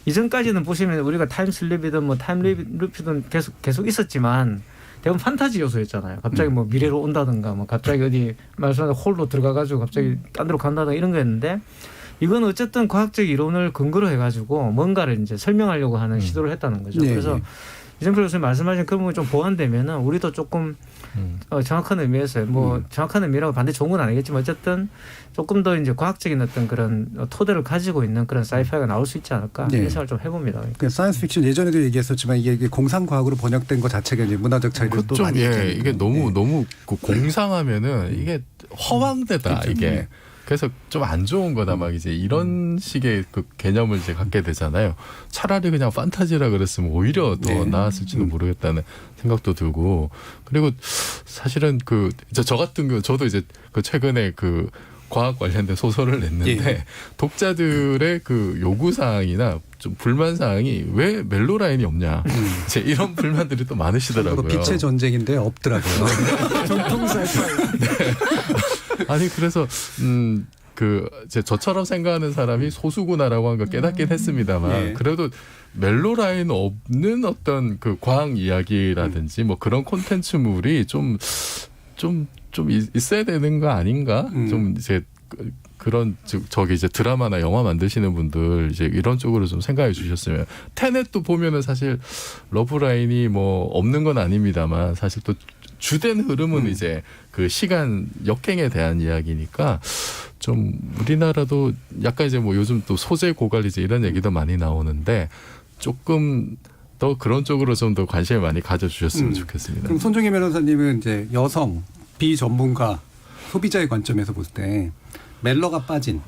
이전까지는 보시면 우리가 타임슬립이든 뭐 타임루프든 계속 있었지만 대부분 판타지 요소였잖아요. 갑자기 뭐 미래로 온다든가 뭐 갑자기 어디 말씀하신 홀로 들어가가지고 갑자기 딴 데로 간다든가 이런 거였는데 이건 어쨌든 과학적 이론을 근거로 해가지고 뭔가를 이제 설명하려고 하는 시도를 했다는 거죠. 그래서 이정필 교수님 말씀하신 그런 부분이 좀 보완되면은 우리도 조금 정확한 의미에서 뭐 정확한 의미라고 반드시 좋은 건 아니겠지만 어쨌든 조금 더 이제 과학적인 어떤 그런 토대를 가지고 있는 그런 사이파이가 나올 수 있지 않을까 이런 생각을 좀 해봅니다. 그 사이언스 픽션 예전에도 얘기했었지만 이게 공상과학으로 번역된 것 자체가 이제 문화적 차이를 또 많이 이게 너무 공상하면은 이게 허황되다 이게. 그래서 좀 안 좋은 거다 막 이제 이런 식의 그 개념을 이제 갖게 되잖아요. 차라리 그냥 판타지라 그랬으면 오히려 더 나았을지도 모르겠다는 생각도 들고 그리고 사실은 저 같은 경우 저도 이제 그 최근에 그 과학 관련된 소설을 냈는데 예. 독자들의 그 요구 사항이나 좀 불만 사항이 왜 멜로 라인이 없냐 이제 이런 불만들이 또 많으시더라고요. 빛의 전쟁인데 없더라고요. 정통 사이파이. 아니 그래서 저처럼 생각하는 사람이 소수구나라고 하는 걸 깨닫긴 했습니다만 예. 그래도 멜로 라인 없는 어떤 그 과학 이야기라든지 뭐 그런 콘텐츠물이 좀 있어야 되는 거 아닌가? 좀 이제 그런 저기 이제 드라마나 영화 만드시는 분들 이제 이런 쪽으로 좀 생각해 주셨으면. 테넷도 보면은 사실 러브 라인이 뭐 없는 건 아닙니다만 사실 또 주된 흐름은 이제 그 시간 역행에 대한 이야기니까 좀 우리나라도 약간 이제 뭐 요즘 또 소재 고갈 이제 이런 얘기도 많이 나오는데 조금 더 그런 쪽으로 좀 더 관심을 많이 가져주셨으면 좋겠습니다. 그럼 손정혜 변호사님은 이제 여성 비전문가 소비자의 관점에서 볼 때 멜로가 빠진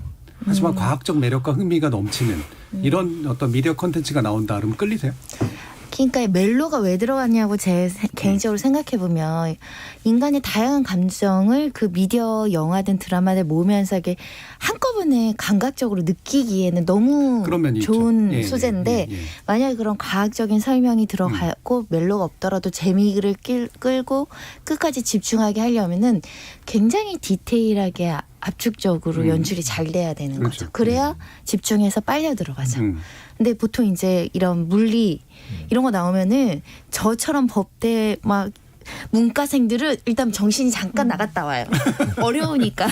하지만 과학적 매력과 흥미가 넘치는 이런 어떤 미디어 콘텐츠가 나온다 그러면 끌리세요? 그러니까 멜로가 왜 들어갔냐고 개인적으로 생각해 보면 인간의 다양한 감정을 그 미디어 영화든 드라마를 모으면서 이게 한꺼번에 감각적으로 느끼기에는 너무 그런 면이 좋은 있죠. 소재인데 만약에 그런 과학적인 설명이 들어가고 멜로가 없더라도 재미를 끌고 끝까지 집중하게 하려면은 굉장히 디테일하게 압축적으로 연출이 잘 돼야 되는 그렇죠. 거죠. 그래야 집중해서 빨려 들어가죠. 근데 보통 이제 이런 물리 이런 거 나오면은 저처럼 법대 막 문과생들은 일단 정신이 잠깐 나갔다 와요. 어려우니까.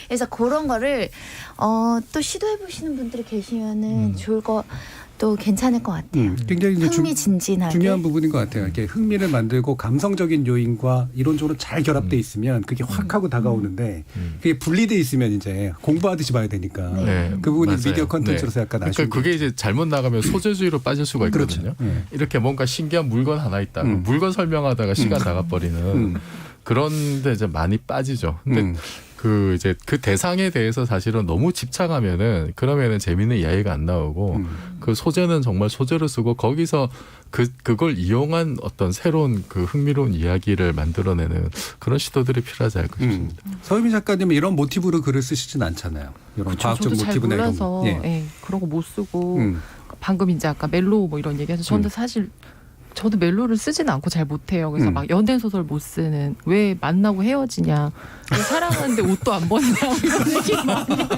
그래서 그런 거를 또 시도해 보시는 분들이 계시면은 좋을 거. 또 괜찮을 것 같아요. 굉장히 이제 흥미진진하게. 중요한 부분인 것 같아요. 이렇게 흥미를 만들고 감성적인 요인과 이론적으로 잘 결합돼 있으면 그게 확 하고 다가오는데 그게 분리돼 있으면 이제 공부하듯이 봐야 되니까 네, 그 부분이 맞아요. 미디어 콘텐츠로서 약간 아쉬운 그러니까 그게 이제 잘못 나가면 소재주의로 빠질 수가 있거든요. 그렇죠. 이렇게 뭔가 신기한 물건 하나 있다. 물건 설명하다가 시간 나가버리는 그런데 이제 많이 빠지죠. 근데 그 대상에 대해서 사실은 너무 집착하면은 그러면은 재미있는 이야기가 안 나오고 그 소재는 정말 소재로 쓰고 거기서 그걸 이용한 어떤 새로운 그 흥미로운 이야기를 만들어내는 그런 시도들이 필요하지 않을까 싶습니다. 서유미 작가님은 이런 모티브로 글을 쓰시진 않잖아요. 이런 그쵸, 과학적 저도 잘 모티브나 몰라서 이런 거. 예, 그런 거 못 쓰고 방금 이제 아까 멜로 뭐 이런 얘기해서 저는 사실 저도 멜로를 쓰지는 않고 잘 못해요. 그래서 막 연애 소설 못 쓰는 왜 만나고 헤어지냐, 왜 사랑하는데 옷도 안 벗냐 이런 얘기 많이 해요.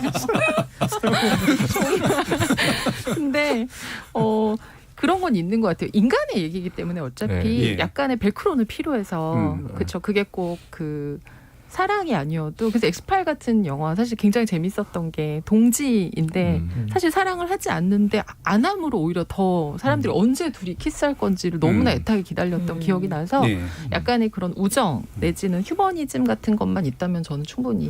근데 그런 건 있는 것 같아요. 인간의 얘기이기 때문에 어차피 약간의 백그라운드 필요해서 그렇죠. 그게 꼭 그 사랑이 아니어도 그래서 엑스파일 같은 영화 사실 굉장히 재밌었던 게 동지인데 사실 사랑을 하지 않는데 안 함으로 오히려 더 사람들이 언제 둘이 키스할 건지를 너무나 애타게 기다렸던 기억이 나서 약간의 그런 우정 내지는 휴머니즘 같은 것만 있다면 저는 충분히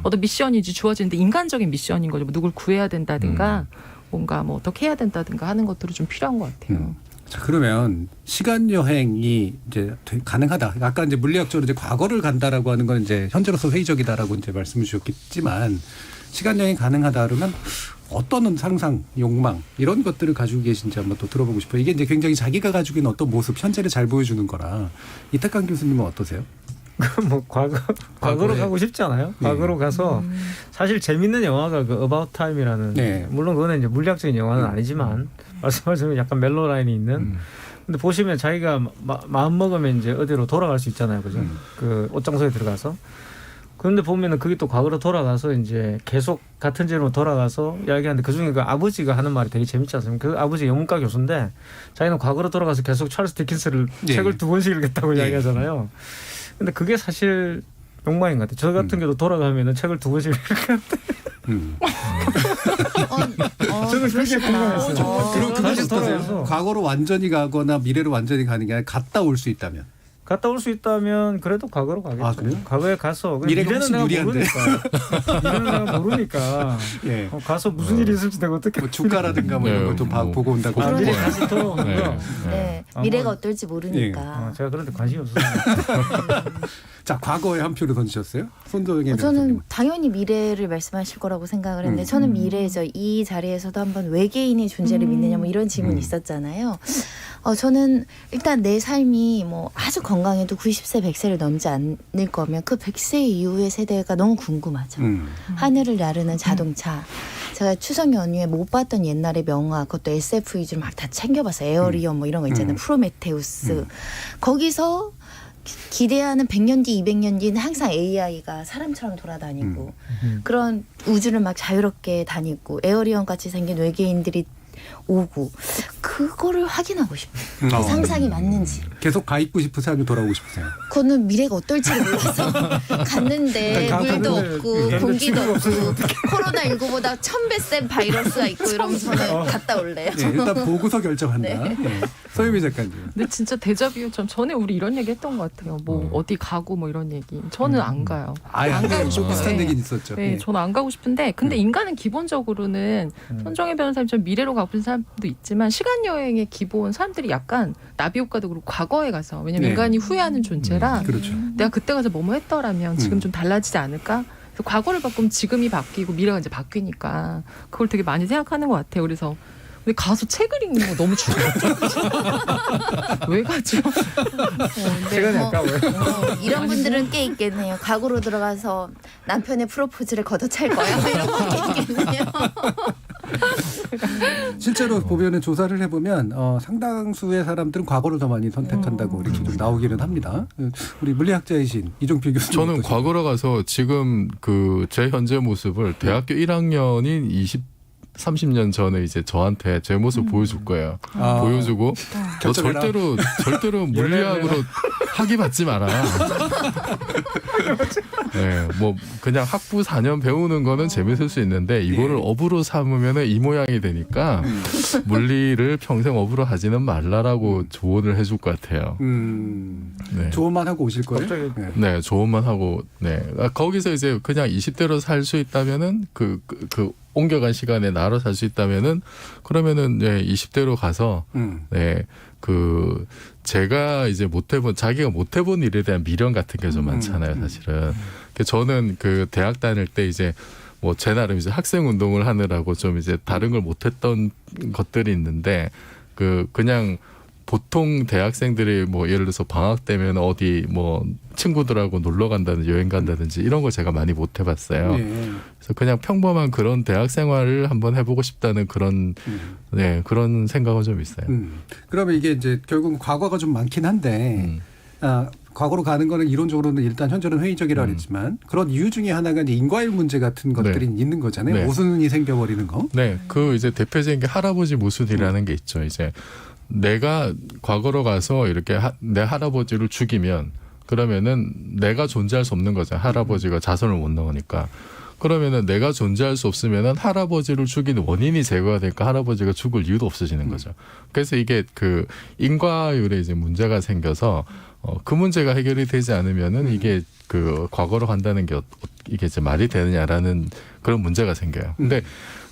어떤 미션이지 주어지는데 인간적인 미션인 거죠. 뭐 누굴 구해야 된다든가 뭔가 뭐 어떻게 해야 된다든가 하는 것들이 좀 필요한 것 같아요. 자, 그러면 시간 여행이 이제 가능하다. 아까 이제 물리학적으로 이제 과거를 간다라고 하는 건 이제 현재로서 회의적이다라고 이제 말씀을 주셨겠지만 시간 여행 가능하다 그러면 어떤 상상, 욕망 이런 것들을 가지고 계신지 한번 또 들어보고 싶어요. 이게 이제 굉장히 자기가 가지고 있는 어떤 모습, 현재를 잘 보여주는 거라. 이태강 교수님은 어떠세요? 뭐 과거로 가고 싶지 않아요? 과거로 가서 사실 재밌는 영화가 그 About Time이라는 물론 그거는 이제 물리학적인 영화는 아니지만 말씀하신 약간 멜로 라인이 있는. 근데 보시면 자기가 마음 먹으면 이제 어디로 돌아갈 수 있잖아요, 그죠? 그 옷장소에 들어가서. 그런데 보면은 그게 또 과거로 돌아가서 이제 계속 같은 지로 돌아가서 이야기하는데 그 중에 그 아버지가 하는 말이 되게 재밌지 않습니까? 그 아버지 영문과 교수인데 자기는 과거로 돌아가서 계속 찰스 디킨스를 책을 2권씩 읽겠다고 이야기하잖아요. 근데 그게 사실 욕망인 것 같아요. 저 같은 경우도 돌아가면은 책을 2권씩 읽는데. 저는 그렇게 공감했어요. 그럼 그것이 어떠세요? 과거로 완전히 가거나 미래로 완전히 가는 게 아니라 갔다 올 수 있다면? 갔다 올 수 있다면 그래도 과거로 가겠죠. 아, 그래요? 과거에 가서 미래는 내가 유리한데. 미래는 내가 모르니까 가서 무슨 일이 있을지 내가 어떻게 뭐 주가라든가 뭐 이런 걸 좀 보고 온다고. 미래 가서 또 미래가 어떨지 모르니까. 제가 그런데 관심이 없어요. 자, 과거에 한 표를 던지셨어요? 손정혜 저는 당연히 미래를 말씀하실 거라고 생각을 했는데 저는 미래죠. 이 자리에서도 한번 외계인의 존재를 믿느냐 뭐 이런 질문이 있었잖아요. 저는 일단 내 삶이 뭐 아주 건강해도 90세, 100세를 넘지 않을 거면 그 100세 이후의 세대가 너무 궁금하죠. 하늘을 나르는 자동차. 제가 추석 연휴에 못 봤던 옛날의 명화, 그것도 SF 위주로 막 다 챙겨봤어요. 에어리언 뭐 이런 거 있잖아요. 프로메테우스. 거기서 기대하는 100년 뒤, 200년 뒤는 항상 AI가 사람처럼 돌아다니고 그런 우주를 막 자유롭게 다니고 에어리언 같이 생긴 외계인들이 오고 그거를 확인하고 싶어요. 그 상상이 맞는지. 계속 가 있고 싶으세요? 아니면 돌아오고 싶으세요? 그거는 미래가 어떨지를 몰라서 갔는데 물도 없고 공기도 없고 코로나19보다 1000배 센 바이러스가 있고 이러면 저는 갔다 올래요. 네, 일단 보고서 결정한다. 네. 네. 서유미 작가님. 근데 진짜 데자뷰처럼 전에 우리 이런 얘기 했던 것 같아요. 뭐 어디 가고 뭐 이런 얘기. 저는 안 가요. 아예 안 가고 싶어요. 비슷한 네. 얘기는 있었죠. 네, 저는 안 가고 싶은데 근데 인간은 기본적으로는 손정혜 변호사님처럼 미래로 가고 싶은 사람도 있지만 시간 여행의 기본 사람들이 약간 나비 효과도 그렇고 과거에 가서 왜냐면 네. 인간이 후회하는 존재라 그렇죠. 내가 그때 가서 뭐뭐 했더라면 지금 좀 달라지지 않을까? 그래서 과거를 바꾸면 지금이 바뀌고 미래가 이제 바뀌니까 그걸 되게 많이 생각하는 것 같아요. 그래서 근데 가서 책을 읽는 거 너무 충격적이죠. 왜 가죠? 시간이 아까워요. 이런 분들은 꽤 있겠네요. 과거로 들어가서 남편의 프로포즈를 걷어찰 거야. 이런 거 꽤 있겠네요. 실제로 보면은 조사를 해보면 상당수의 사람들은 과거를 더 많이 선택한다고 이렇게 좀 나오기는 합니다. 우리 물리학자이신 이종필 교수님. 저는 과거로 가서 지금 그 제 현재 모습을 대학교 1학년인 30년 전에 이제 저한테 제 모습 보여줄 거예요. 보여주고 너 절대로 물리학으로 학위 받지 마라. 네, 뭐 그냥 학부 4년 배우는 거는 재밌을 수 있는데 이거를 업으로 삼으면 이 모양이 되니까 물리를 평생 업으로 하지는 말라라고 조언을 해줄 것 같아요. 네. 조언만 하고 오실 거예요? 네, 조언만 하고 네 거기서 이제 그냥 20대로 살 수 있다면은 그 옮겨간 시간에 나로 살 수 있다면은 그러면은 네, 20대로 가서 네. 그 제가 이제 자기가 못 해본 일에 대한 미련 같은 게 좀 많잖아요, 사실은. 저는 그 대학 다닐 때 이제 뭐 제 나름 이제 학생 운동을 하느라고 좀 이제 다른 걸 못 했던 것들이 있는데 그냥 보통 대학생들이 뭐 예를 들어서 방학 되면 어디 뭐 친구들하고 놀러 간다든지 여행 간다든지 이런 걸 제가 많이 못 해봤어요. 그래서 그냥 평범한 그런 대학 생활을 한번 해보고 싶다는 그런 네 그런 생각은 좀 있어요. 그러면 이게 이제 결국 과거가 좀 많긴 한데 과거로 가는 거는 이론적으로는 일단 현재는 회의적이라 그랬지만 그런 이유 중에 하나가 이제 인과일 문제 같은 것들이 있는 거잖아요. 네. 모순이 생겨버리는 거. 네, 그 이제 대표적인 게 할아버지 모순이라는 게 있죠. 이제 내가 과거로 가서 이렇게 내 할아버지를 죽이면 그러면은 내가 존재할 수 없는 거죠. 할아버지가 자손을 못 넣으니까. 그러면은 내가 존재할 수 없으면은 할아버지를 죽이는 원인이 제거가 되니까 할아버지가 죽을 이유도 없어지는 거죠. 그래서 이게 그 인과율에 이제 문제가 생겨서 그 문제가 해결이 되지 않으면은 이게 그 과거로 간다는 게 이게 이제 말이 되느냐라는 그런 문제가 생겨요. 근데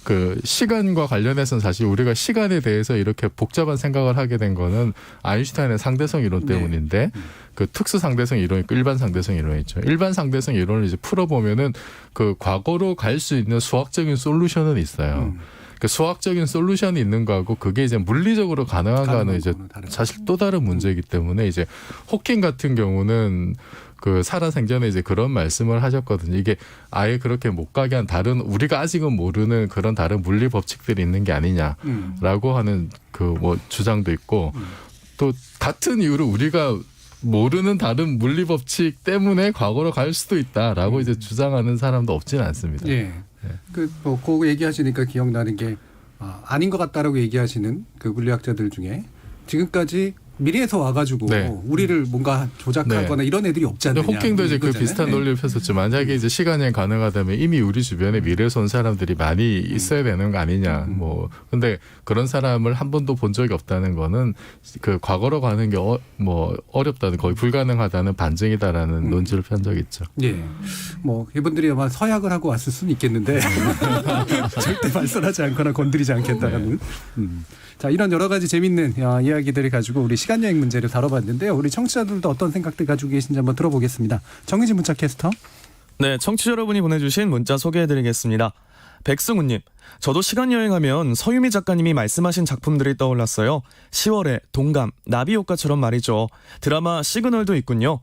그 시간과 관련해서는 사실 우리가 시간에 대해서 이렇게 복잡한 생각을 하게 된 거는 아인슈타인의 상대성 이론 때문인데 그 특수 상대성 이론 있고 일반 상대성 이론이 있죠. 일반 상대성 이론을 이제 풀어보면은 그 과거로 갈 수 있는 수학적인 솔루션은 있어요. 그 수학적인 솔루션이 있는 거하고 그게 이제 물리적으로 가능한가는 이제 사실 또 다른 문제이기 때문에 이제 호킹 같은 경우는 그 살아생전에 이제 그런 말씀을 하셨거든요. 이게 아예 그렇게 못 가게 한 다른 우리가 아직은 모르는 그런 다른 물리 법칙들이 있는 게 아니냐라고 하는 그 뭐 주장도 있고 또 같은 이유로 우리가 모르는 다른 물리 법칙 때문에 과거로 갈 수도 있다라고 이제 주장하는 사람도 없지는 않습니다. 예. 그거 얘기하시니까 기억나는 게 아닌 것 같다라고 얘기하시는 그 물리학자들 중에 지금까지 미래에서 와가지고 우리를 뭔가 조작하거나 이런 애들이 없지 않느냐. 호킹도 이제 그 비슷한 논리를 폈었죠. 만약에 이제 시간여행 가능하다면 이미 우리 주변에 미래에서 온 사람들이 많이 있어야 되는 거 아니냐. 뭐 근데 그런 사람을 한 번도 본 적이 없다는 거는 그 과거로 가는 게 뭐 어렵다는 거의 불가능하다는 반증이다라는 논지를 편 적이 있죠. 예. 뭐 이분들이 아마 서약을 하고 왔을 수는 있겠는데 절대 발설하지 않거나 건드리지 않겠다라는. 자, 이런 여러 가지 재밌는 이야기들을 가지고 우리 시간여행 문제를 다뤄봤는데요. 우리 청취자들도 어떤 생각들 가지고 계신지 한번 들어보겠습니다. 정의진 문자 캐스터. 네, 청취자 여러분이 보내주신 문자 소개해드리겠습니다. 백승우님, 저도 시간여행하면 서유미 작가님이 말씀하신 작품들이 떠올랐어요. 10월에 동감, 나비효과처럼 말이죠. 드라마 시그널도 있군요.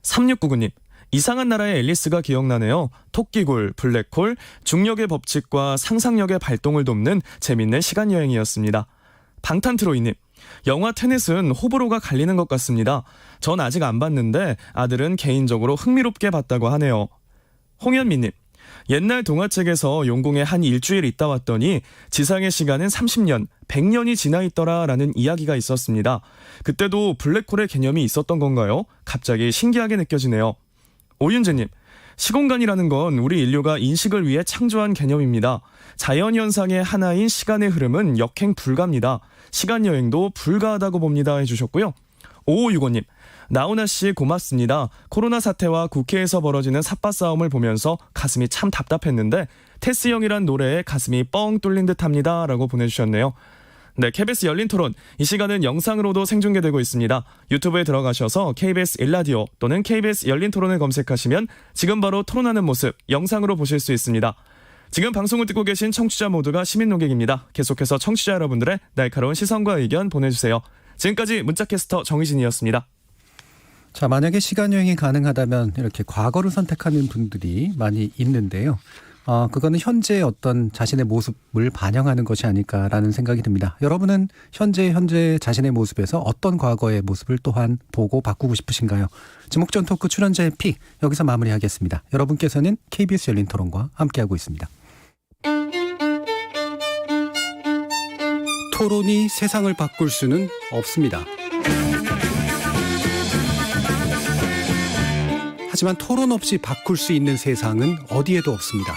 3699님, 이상한 나라의 앨리스가 기억나네요. 토끼굴, 블랙홀, 중력의 법칙과 상상력의 발동을 돕는 재밌는 시간여행이었습니다. 방탄트로이님, 영화 테넷은 호불호가 갈리는 것 같습니다. 전 아직 안 봤는데 아들은 개인적으로 흥미롭게 봤다고 하네요. 홍현미님, 옛날 동화책에서 용궁에 한 일주일 있다 왔더니 지상의 시간은 30년, 100년이 지나 있더라 라는 이야기가 있었습니다. 그때도 블랙홀의 개념이 있었던 건가요? 갑자기 신기하게 느껴지네요. 오윤재님, 시공간이라는 건 우리 인류가 인식을 위해 창조한 개념입니다. 자연현상의 하나인 시간의 흐름은 역행 불가입니다. 시간여행도 불가하다고 봅니다 해주셨고요. 5565님, 나훈아 씨 고맙습니다. 코로나 사태와 국회에서 벌어지는 삿바싸움을 보면서 가슴이 참 답답했는데 테스 형이란 노래에 가슴이 뻥 뚫린 듯합니다 라고 보내주셨네요. 네, KBS 열린 토론, 이 시간은 영상으로도 생중계되고 있습니다. 유튜브에 들어가셔서 KBS 1라디오 또는 KBS 열린 토론을 검색하시면 지금 바로 토론하는 모습 영상으로 보실 수 있습니다. 지금 방송을 듣고 계신 청취자 모두가 시민 농객입니다. 계속해서 청취자 여러분들의 날카로운 시선과 의견 보내주세요. 지금까지 문자캐스터 정희진이었습니다. 자, 만약에 시간여행이 가능하다면 이렇게 과거를 선택하는 분들이 많이 있는데요. 그거는 현재의 어떤 자신의 모습을 반영하는 것이 아닐까라는 생각이 듭니다. 여러분은 현재 자신의 모습에서 어떤 과거의 모습을 또한 보고 바꾸고 싶으신가요? 지목전 토크 출연자의 픽, 여기서 마무리하겠습니다. 여러분께서는 KBS 열린 토론과 함께하고 있습니다. 토론이 세상을 바꿀 수는 없습니다. 하지만 토론 없이 바꿀 수 있는 세상은 어디에도 없습니다.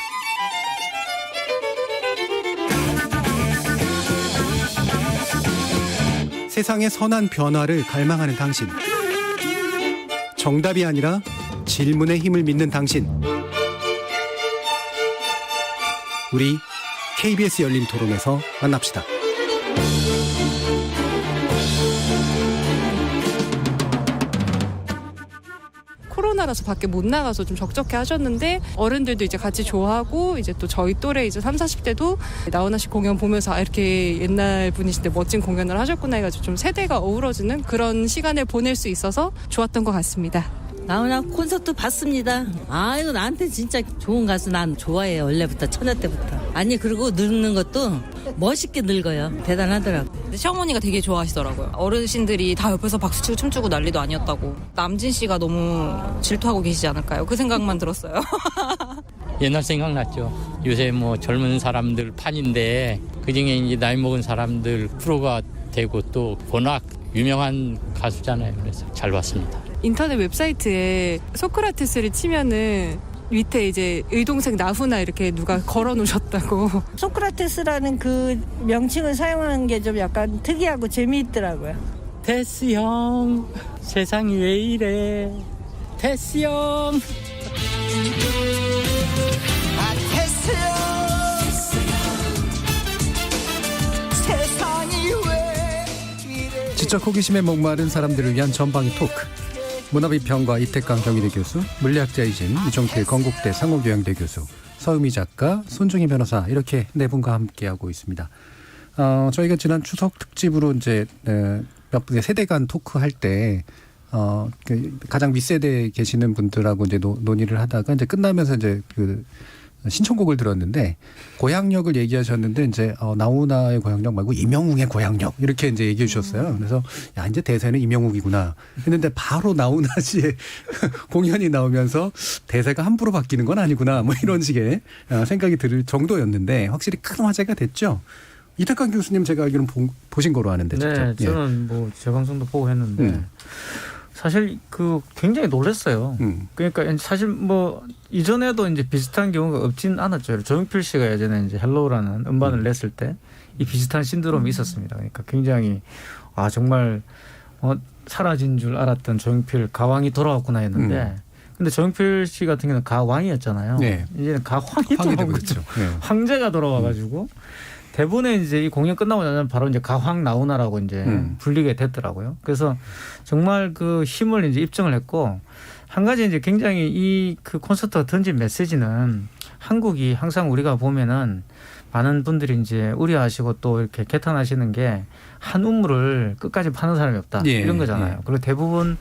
세상의 선한 변화를 갈망하는 당신. 정답이 아니라 질문의 힘을 믿는 당신. 우리 KBS 열린 토론에서 만납시다. 코로나라서 밖에 못 나가서 좀 적적해 하셨는데 어른들도 이제 같이 좋아하고 이제 또 저희 또래 이제 30, 40대도 나훈아 씨 공연 보면서 이렇게 옛날 분이신데 멋진 공연을 하셨구나 해가지고 좀 세대가 어우러지는 그런 시간을 보낼 수 있어서 좋았던 것 같습니다. 나훈아 콘서트 봤습니다. 이거 나한테 진짜 좋은 가수 난 좋아해요. 원래부터 처녀 때부터. 아니 그리고 늙는 것도 멋있게 늙어요. 대단하더라고. 시어머니가 되게 좋아하시더라고요. 어르신들이 다 옆에서 박수치고 춤추고 난리도 아니었다고. 남진 씨가 너무 질투하고 계시지 않을까요? 그 생각만 들었어요. 옛날 생각났죠. 요새 뭐 젊은 사람들 판인데 그중에 이제 나이 먹은 사람들 프로가 되고 또 워낙 유명한 가수잖아요. 그래서 잘 봤습니다. 인터넷 웹사이트에 소크라테스를 치면은 밑에 이제 의동생 나훈아 이렇게 누가 걸어 놓으셨다고. 소크라테스라는 그 명칭을 사용하는 게 좀 약간 특이하고 재미있더라고요. 테스 형, 세상이 왜 이래? 테스 형. 테스 형, 세상이 왜 이래? 지적 호기심에 목마른 사람들을 위한 전방위 토크. 문화비평가 이태강 경희대 교수, 물리학자이신 이종필 건국대 상호교양대 교수, 서유미 작가, 손중희 변호사 이렇게 네 분과 함께하고 있습니다. 저희가 지난 추석 특집으로 이제 몇 분의 세대 간 토크할 때 가장 윗세대에 계시는 분들하고 이제 논의를 하다가 이제 끝나면서 이제 신청곡을 들었는데 고향역을 얘기하셨는데 이제 나훈아의 고향역 말고 임영웅의 고향역 이렇게 이제 얘기해 주셨어요. 그래서 야 이제 대세는 임영웅이구나 했는데 바로 나훈아 씨의 공연이 나오면서 대세가 함부로 바뀌는 건 아니구나 뭐 이런 식의 생각이 들 정도였는데 확실히 큰 화제가 됐죠. 이태강 교수님 제가 알기로는 보신 거로 아는데 직접. 네, 저는 뭐 재방송도 보고 했는데 사실 굉장히 놀랐어요. 그러니까 사실 뭐 이전에도 이제 비슷한 경우가 없진 않았죠. 조용필 씨가 예전에 이제 헬로우라는 음반을 냈을 때 이 비슷한 신드롬이 있었습니다. 그러니까 굉장히 정말 사라진 줄 알았던 조용필 가왕이 돌아왔구나 했는데 근데 조용필 씨 같은 경우는 가왕이었잖아요. 네. 이제는 가황이 돌아온 거죠. 네. 황제가 돌아와가지고 대부분의 이제 이 공연 끝나고 나면 바로 이제 가황 나훈아라고 이제 불리게 됐더라고요. 그래서 정말 그 힘을 이제 입증을 했고 한 가지 이제 굉장히 이 콘서트가 던진 메시지는 한국이 항상 우리가 보면은 많은 분들이 이제 우려하시고 또 이렇게 개탄하시는 게 한 우물을 끝까지 파는 사람이 없다 예, 이런 거잖아요. 예. 그리고 대부분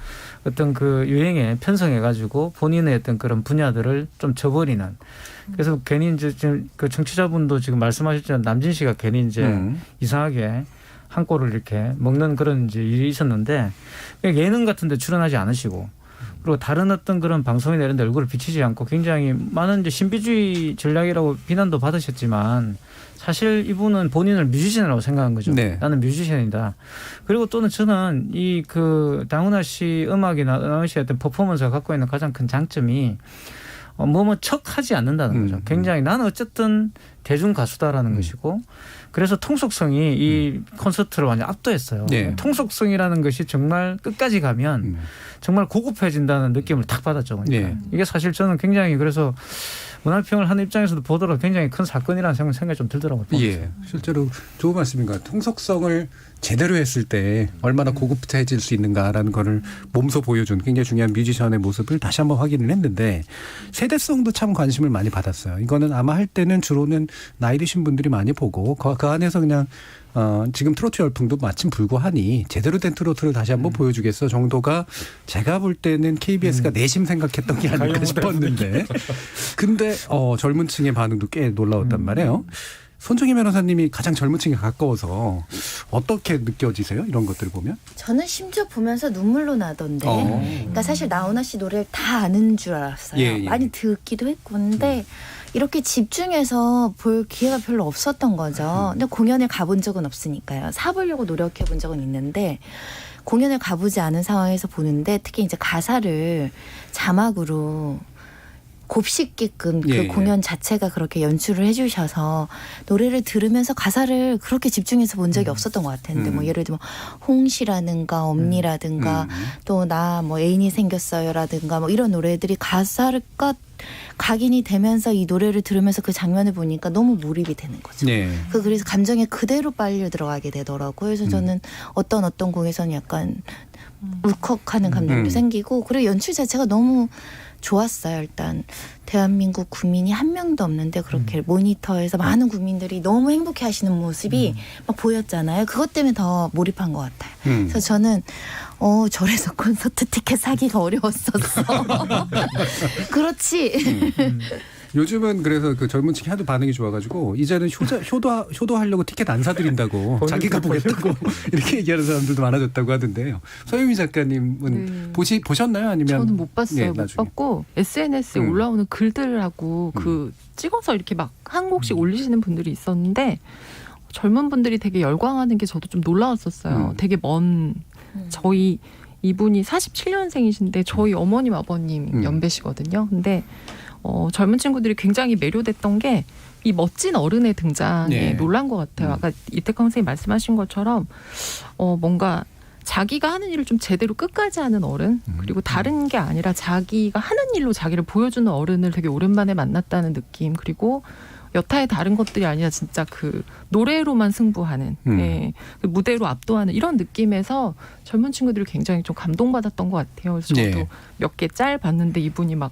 어떤 그 유행에 편성해가지고 본인의 어떤 그런 분야들을 좀 저버리는. 그래서 괜히 이제 지금 그 청취자분도 지금 말씀하셨지만 남진 씨가 괜히 이제 이상하게 한 꼴을 이렇게 먹는 그런 이제 일이 있었는데 예능 같은 데 출연하지 않으시고 그리고 다른 어떤 그런 방송이나 이런 데 얼굴을 비치지 않고 굉장히 많은 이제 신비주의 전략이라고 비난도 받으셨지만 사실 이분은 본인을 뮤지션이라고 생각한 거죠. 네. 나는 뮤지션이다. 그리고 또는 저는 이 그 나훈아 씨 음악이나 나훈아 씨의 어떤 퍼포먼스가 갖고 있는 가장 큰 장점이 뭐뭐 척하지 않는다는 거죠. 굉장히 나는 어쨌든 대중 가수다라는 것이고 그래서 통속성이 이 콘서트를 완전 압도했어요. 네. 통속성이라는 것이 정말 끝까지 가면 정말 고급해진다는 느낌을 딱 받았죠. 그러니까. 네. 이게 사실 저는 굉장히 그래서 문화평을 하는 입장에서도 보더라도 굉장히 큰 사건이라는 생각이 좀 들더라고요. 예, 실제로 좋은 말씀인 것 같아요. 통속성을 제대로 했을 때 얼마나 고급해질 수 있는가라는 거를 몸소 보여준 굉장히 중요한 뮤지션의 모습을 다시 한번 확인을 했는데 세대성도 참 관심을 많이 받았어요. 이거는 아마 할 때는 주로는 나이 드신 분들이 많이 보고 그 안에서 그냥 지금 트로트 열풍도 마침 불고하니 제대로 된 트로트를 다시 한번 보여주겠어 정도가 제가 볼 때는 KBS가 내심 생각했던 게 아닐까 싶었는데 근데 젊은 층의 반응도 꽤 놀라웠단 말이에요. 손정희 변호사님이 가장 젊은 층에 가까워서 어떻게 느껴지세요? 이런 것들을 보면? 저는 심지어 보면서 눈물로 나던데. 그러니까 사실 나훈아 씨 노래를 다 아는 줄 알았어요. 예, 예. 많이 듣기도 했고. 근데 이렇게 집중해서 볼 기회가 별로 없었던 거죠. 근데 공연을 가본 적은 없으니까요. 사보려고 노력해 본 적은 있는데 공연을 가보지 않은 상황에서 보는데 특히 이제 가사를 자막으로 곱씹게끔 그 예, 공연 자체가 그렇게 연출을 해주셔서 노래를 들으면서 가사를 그렇게 집중해서 본 적이 없었던 것 같았는데 뭐 예를 들면 홍시라든가 엄니라든가 또 나 뭐 애인이 생겼어요라든가 뭐 이런 노래들이 가사가 각인이 되면서 이 노래를 들으면서 그 장면을 보니까 너무 몰입이 되는 거죠. 네. 그래서 감정에 그대로 빨려 들어가게 되더라고요. 그래서 저는 어떤 공에서는 약간 울컥하는 감정도 생기고 그리고 연출 자체가 너무 좋았어요. 일단 대한민국 국민이 한 명도 없는데 그렇게 모니터에서 많은 국민들이 너무 행복해하시는 모습이 막 보였잖아요. 그것 때문에 더 몰입한 것 같아요. 그래서 저는 저래서 콘서트 티켓 사기가 어려웠었어. 그렇지. 요즘은 그래서 그 젊은 층이 하도 반응이 좋아가지고 이제는 효도하려고 티켓 안 사드린다고 자기가 보겠다고 이렇게 얘기하는 사람들도 많아졌다고 하던데요. 서유미 작가님은 보셨나요? 아니면 저는 못 봤어요. 예, 못 나중에. 봤고 SNS에 올라오는 글들하고 그 찍어서 이렇게 막 한 곡씩 올리시는 분들이 있었는데 젊은 분들이 되게 열광하는 게 저도 좀 놀라웠었어요. 되게 먼 저희 이분이 47년생이신데 저희 어머님 아버님 연배시거든요. 근데 젊은 친구들이 굉장히 매료됐던 게 이 멋진 어른의 등장에 놀란 것 같아요. 아까 이태광 선생님 말씀하신 것처럼 뭔가 자기가 하는 일을 좀 제대로 끝까지 하는 어른 그리고 다른 게 아니라 자기가 하는 일로 자기를 보여주는 어른을 되게 오랜만에 만났다는 느낌 그리고 여타의 다른 것들이 아니라 진짜 그 노래로만 승부하는 예, 그 무대로 압도하는 이런 느낌에서 젊은 친구들이 굉장히 좀 감동받았던 것 같아요. 그래서 저도 몇 개 짤 봤는데 이분이 막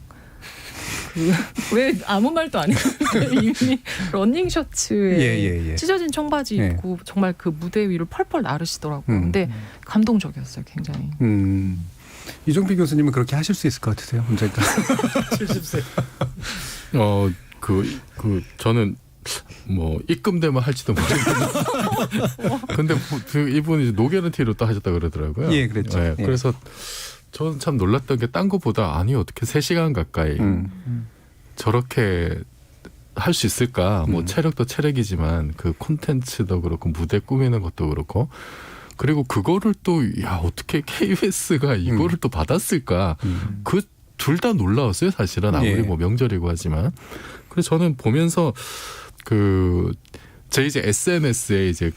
왜 아무 말도 안 했는데 이분이 러닝 셔츠에 찢어진 청바지 입고 정말 그 무대 위를 펄펄 나르시더라고요. 근데 감동적이었어요, 굉장히. 이종필 교수님은 그렇게 하실 수 있을 것 같으세요? 언젠가? 70세. 저는 뭐 입금되면 할지도 모르겠는데 근데 이분이 노게런티로 또 하셨다 그러더라고요. 예, 그랬죠. 네, 그래서 저는 참 놀랐던 게 딴 것보다 아니 어떻게 3시간 가까이 저렇게 할 수 있을까? 뭐 체력도 체력이지만 그 콘텐츠도 그렇고 무대 꾸미는 것도 그렇고 그리고 그거를 또 어떻게 KBS가 이거를 또 받았을까? 그 둘 다 놀라웠어요, 사실은. 아무리 뭐 명절이고 하지만. 그래서 저는 보면서 제 이제 SNS에 이제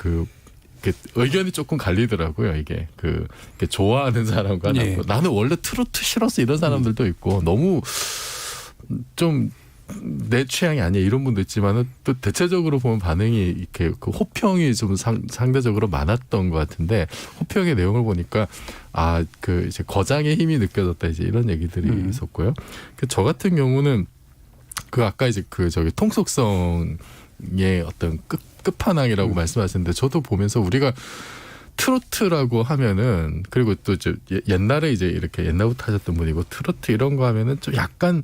의견이 조금 갈리더라고요. 이게 좋아하는 사람과 나는 원래 트로트 싫었어 이런 사람들도 있고 너무 좀 내 취향이 아니야 이런 분도 있지만은 또 대체적으로 보면 반응이 이렇게 그 호평이 좀 상대적으로 많았던 것 같은데 호평의 내용을 보니까 이제 거장의 힘이 느껴졌다 이제 이런 얘기들이 있었고요. 저 같은 경우는 그 아까 이제 그 저기 통속성의 어떤 끝판왕이라고 말씀하셨는데 저도 보면서 우리가 트로트라고 하면은 그리고 또 이제 옛날에 이제 이렇게 옛날부터 하셨던 분이고 트로트 이런 거 하면은 좀 약간